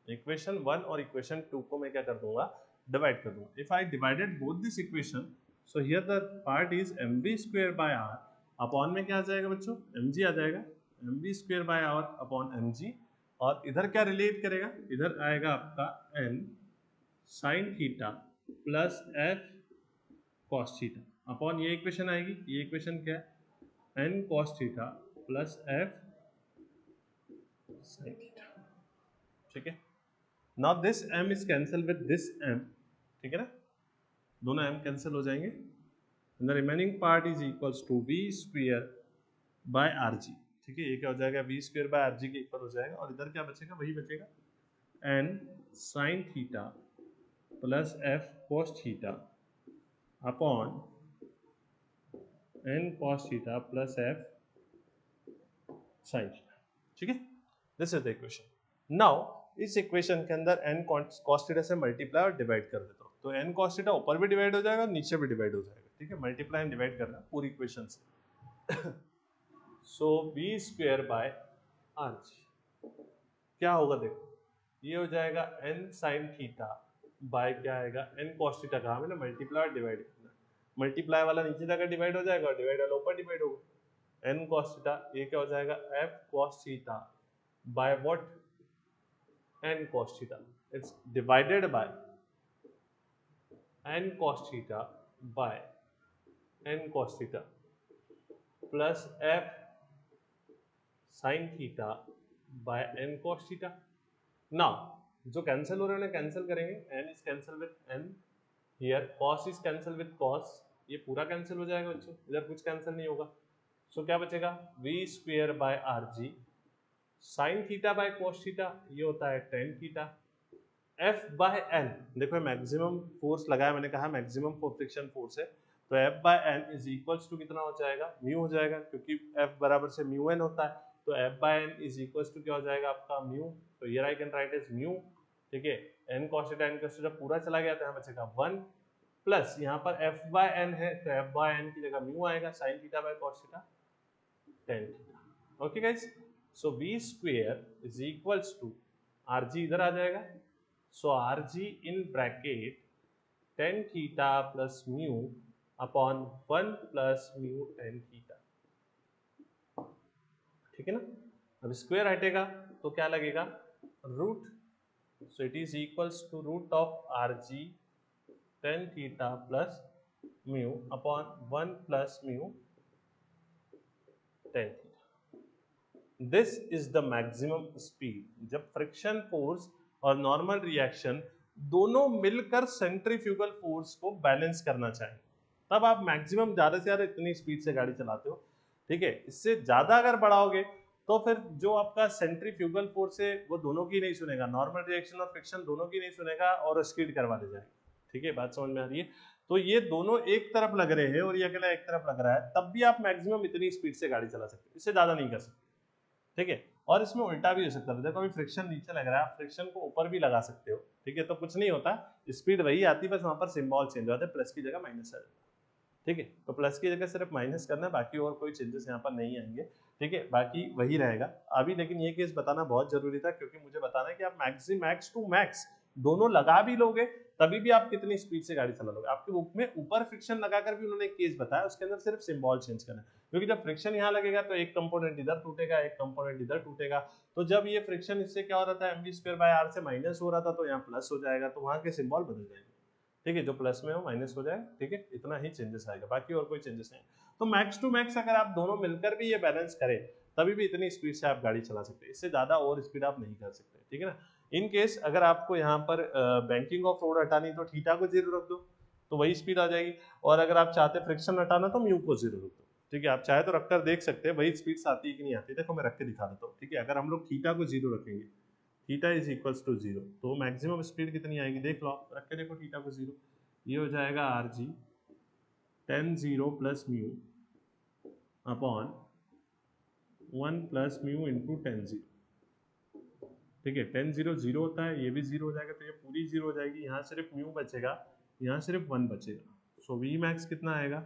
Equation 1 और इक्वेशन 2 को मैं क्या कर दूंगा? डिवाइड कर दूंगा। If I divided both this equation, so here the part is mv² by r, upon में क्या आ जाएगा बच्चों? mg आ जाएगा, mv² bye are upon mg, और इधर क्या रिलेट करेगा, इधर आएगा आपका n sine theta plus f cos theta upon ये इक्वेशन आएगी, ये इक्वेशन क्या है, n cos theta plus f sine theta, ठीक है। Now this m is cancel with this m, ठीक है ना, दोनों m कैंसिल हो जाएंगे, and the remaining part is equals to v² by rg, ठीक है। ये क्या हो जाएगा, v² बाय rg के इक्वल हो जाएगा, और इधर क्या बचेगा, वही बचेगा n sine theta plus f cos theta upon n cos theta plus f sin theta, ठीक है। This is the equation. Now इस इक्वेशन के अंदर n cos थीटा से मल्टीप्लाई और डिवाइड कर देता हूँ, तो n cos थीटा ऊपर भी डिवाइड हो जाएगा और नीचे भी डिवाइड हो जाएगा, ठीक है। मल्टीप्लाई एंड डिवाइड करना पूरी इक्वेशन से। सो v² बाय rg क्या होगा, देखो ये हो जाएगा n sin थीटा बाय क्या आएगा, n cos थीटा, कहा मैंने मल्टीप्लाई और डिवाइड करना, मल्टीप्लाई वाला नीचे जाकर डिवाइड हो जाएगा और डिवाइड वाला ऊपर डिवाइड होगा, n cos थीटा, ये क्या हो जाएगा f cos theta by what, n cos theta, it's divided by n cos theta by n cos theta plus f sin theta bye n cos theta. Now जो कैंसिल हो रहे हैं उन्हें कैंसिल करेंगे, n is cancel with n, here cos is cancel with cos, ये पूरा कैंसिल हो जाएगा बच्चों, इधर कुछ कैंसिल नहीं होगा। सो क्या बचेगा, v² by rg sine theta by cos theta, ये होता है tan theta, f by n, देखो मैक्सिमम फोर्स लगाया, मैंने कहा मैक्सिमम फ्रिक्शन फोर्स है, तो f by n is equals to कितना हो जाएगा, म्यू हो जाएगा, क्योंकि f बराबर से म्यू n होता है, तो f by n is equals to क्या हो जाएगा आपका म्यू, तो here I can write as mu, ठीक है। n cos theta n cos theta पूरा चला गया, तो यहाँ बचेगा 1 प्लस यहाँ पर f बाय n है, तो f बाय n की जगह म्यू आएगा, sine theta by cos theta tan theta. Okay guys, so v² is equals to rg, इधर आ जाएगा, so rg in bracket tan theta plus mu upon 1 plus mu tan theta, ठीक है ना। अब स्क्वायर हटेगा तो क्या लगेगा, root, so it is equals to root of rg tan theta plus mu upon 1 plus mu tan theta. This is the maximum speed, जब फ्रिक्शन फोर्स और नॉर्मल रिएक्शन दोनों मिलकर सेंट्रीफ्यूगल फोर्स को बैलेंस करना चाहिए, तब आप मैक्सिमम ज्यादा से ज्यादा इतनी स्पीड से गाड़ी चलाते हो, ठीक है। इससे ज्यादा अगर बढ़ाओगे तो फिर जो आपका सेंट्रीफ्यूगल फोर्स है वो दोनों की नहीं सुनेगा, नॉर्मल रिएक्शन और फ्रिक्शन दोनों की नहीं सुनेगा और स्किड करवा दे जाएगा, ठीक है। बात समझ में आ रही है, तो ये दोनों एक तरफ लग रहे हैं और ये अकेला एक तरफ लग रहा है, तब भी आप मैक्सिमम इतनी स्पीड से गाड़ी चला सकते हो, इससे ज्यादा नहीं कर सकते, ठीक है। और इसमें उल्टा भी हो सकता है, देखो अभी फ्रिक्शन नीचे लग रहा है, आप फ्रिक्शन को ऊपर भी लगा सकते हो, ठीक है, तो कुछ नहीं होता, स्पीड वही आती है, बस वहां पर सिंबल चेंज होता है, प्लस की जगह माइनस आ जाता है, ठीक है। तो प्लस की जगह सिर्फ माइनस करना है, बाकी और कोई चेंजेस यहाँ पर नहीं आएंगे, ठीक है, बाकी वही रहेगा अभी। लेकिन ये केस बताना बहुत जरूरी था, क्योंकि मुझे बताना है कि आप मैक्स टू मैक्स दोनों लगा भी लोगे तभी भी आप कितनी स्पीड से गाड़ी चला लोगे। आपके बुक में ऊपर फ्रिक्शन लगाकर भी उन्होंने एक केस बताया, उसके अंदर सिर्फ सिंबल चेंज करना है, क्योंकि जब फ्रिक्शन यहाँ लगेगा तो एक कंपोनेंट इधर टूटेगा, एक कंपोनेंट इधर टूटेगा, तो जब ये फ्रिक्शन इससे क्या हो रहा था, mv² बाय r से माइनस हो रहा था, तो यहाँ प्लस हो जाएगा, तो वहां के सिंबल बदल जाएंगे, ठीक है, जो प्लस में हो माइनस हो जाए, ठीक है, इतना ही चेंजेस आएगा, बाकी और कोई चेंजेस नहीं। तो मैक्स टू मैक्स अगर आप दोनों मिलकर भी ये बैलेंस करें तभी भी इतनी स्पीड से आप गाड़ी चला सकते हैं, इससे ज्यादा और स्पीड आप नहीं कर सकते, ठीक है ना। इन केस अगर आपको यहाँ पर बैंकिंग ऑफ रोड हटानी तो थीटा को 0 रख दो, तो वही स्पीड आ जाएगी, और अगर आप चाहते फ्रिक्शन हटाना तो म्यू को 0 रख दो, ठीक है। आप चाहे तो रखकर देख सकते हैं वही स्पीड आती है कि नहीं आती, देखो मैं रख के दिखा देता हूँ, ठीक है। अगर हम लोग थीटा को 0 रखेंगे, थीटा इज इक्वल्स टू 0, तो मैक्सिमम स्पीड कितनी आएगी, देख लो आप, रख के देखो थीटा को 0, ये हो जाएगा rg tan 0 plus mu upon 1 plus mu into tan 0, ठीक है। tan 0 0 होता है, ये भी 0 हो जाएगा, तो ये पूरी 0 हो जाएगी, यहाँ सिर्फ म्यू बचेगा, यहाँ सिर्फ 1 बचेगा, सो वी मैक्स कितना आएगा,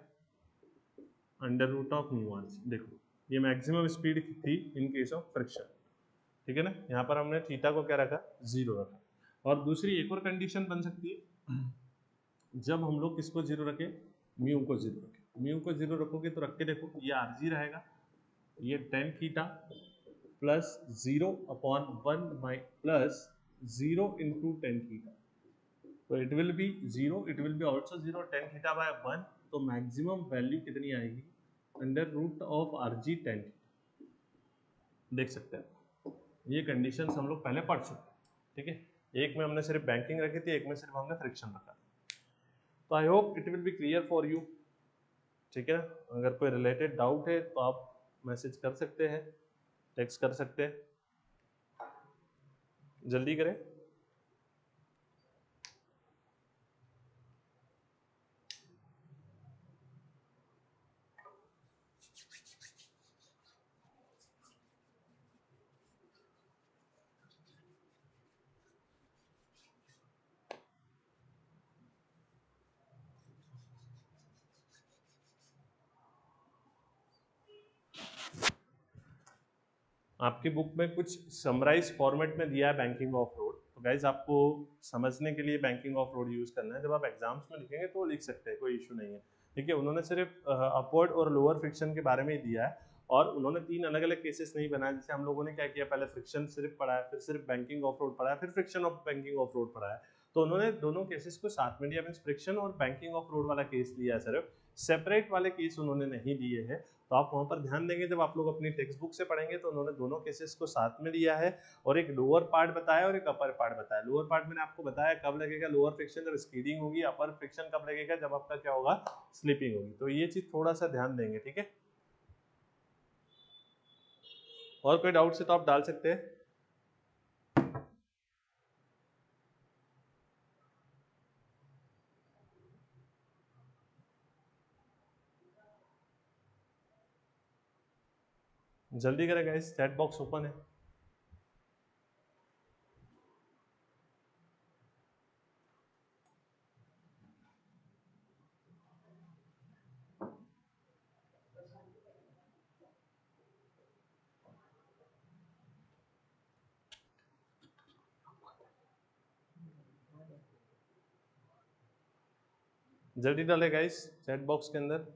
under root of mu R. देखो ये मैक्सिमम स्पीड थी इन केस ऑफ फ्रिक्शन, ठीक है ना। यहाँ पर हमने थीटा को क्या रखा, 0 रखा। और दूसरी एक और कंडीशन बन सकती है, जब हम लोग किसको 0 रखें, म्यू को 0 रखें, म्यू को 0 रखोगे तो रख के देखो, ये rg रहेगा, ये tan theta plus 0/1 plus 0 into tan theta, तो it will be 0, it will be also 0, tan theta by 1, तो मैक्सिमम वैल्यू कितनी आएगी under root of R G tan, देख सकते हैं ये कंडीशंस हम लोग पहले पढ़ चुके हैं, ठीक है। एक में हमने सिर्फ बैंकिंग रखी थी, एक में सिर्फ हमने फ्रिक्शन रखा, तो I hope it will B clear for you, ठीक है। अगर कोई रिलेटेड डाउट है तो आप मैसेज कर सकते हैं, टेक्स्ट कर सकते हैं, जल्दी करें। आपकी बुक में कुछ समराइज फॉर्मेट में दिया है बैंकिंग ऑफ रोड, तो गाइज आपको समझने के लिए बैंकिंग ऑफ रोड यूज करना है, जब आप एग्जाम्स में लिखेंगे तो लिख सकते हैं, कोई इशू नहीं है, ठीक है। उन्होंने सिर्फ अपवर्ड और लोअर फ्रिक्शन के बारे में ही दिया है, और उन्होंने 3 अलग अलग केसेस नहीं बनाए, जैसे हम लोगों ने क्या किया, पहले फ्रिक्शन सिर्फ पढ़ा है, फिर सिर्फ बैंकिंग ऑफ रोड पढ़ा है, फिर friction of banking of road पढ़ा है, तो उन्होंने दोनों केसेस को साथ में लिया, मींस फ्रिक्शन और बैंकिंग ऑफ रोड वाला केस लिया है सिर्फ, सेपरेट वाले केस उन्होंने नहीं दिए हैं। तो आप वहां पर ध्यान देंगे, जब आप लोग अपनी टेक्स्ट बुक से पढ़ेंगे तो उन्होंने दोनों केसेस को साथ में लिया है, और एक लोअर पार्ट बताया और एक अपर पार्ट बताया। लोअर पार्ट मैंने आपको बताया कब लगेगा लोअर फ्रिक्शन, जब स्कीडिंग होगी, अपर फ्रिक्शन कब लगेगा, जब आपका क्या होगा, स्लिपिंग होगी। तो ये चीज थोड़ा सा ध्यान देंगे, ठीक है। और कोई डाउट से तो आप डाल सकते हैं। जल्दी करें गाइस, चैट बॉक्स ओपन है। जल्दी डाले गाइस चैट बॉक्स के अंदर।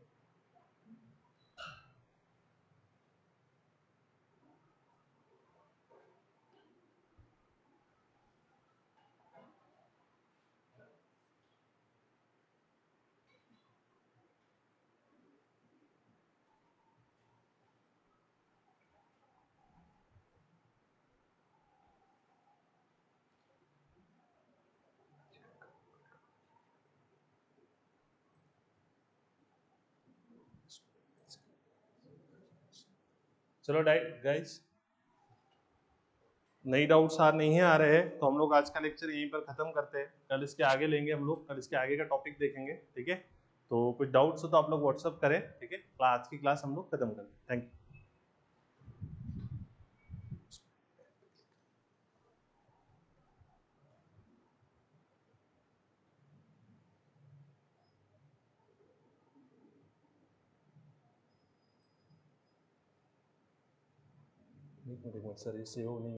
चलो गाइस, नई डाउट्स नहीं है आ रहे हैं, तो हम लोग आज का लेक्चर यहीं पर खत्म करते हैं, कल इसके आगे लेंगे हम लोग, कल इसके आगे का टॉपिक देखेंगे, ठीक है। तो कुछ डाउट्स हो तो आप लोग व्हाट्सअप करें, ठीक है। आज की क्लास हम लोग खत्म करें, थैंक यू। एक मिनट सर, ये सेव नहीं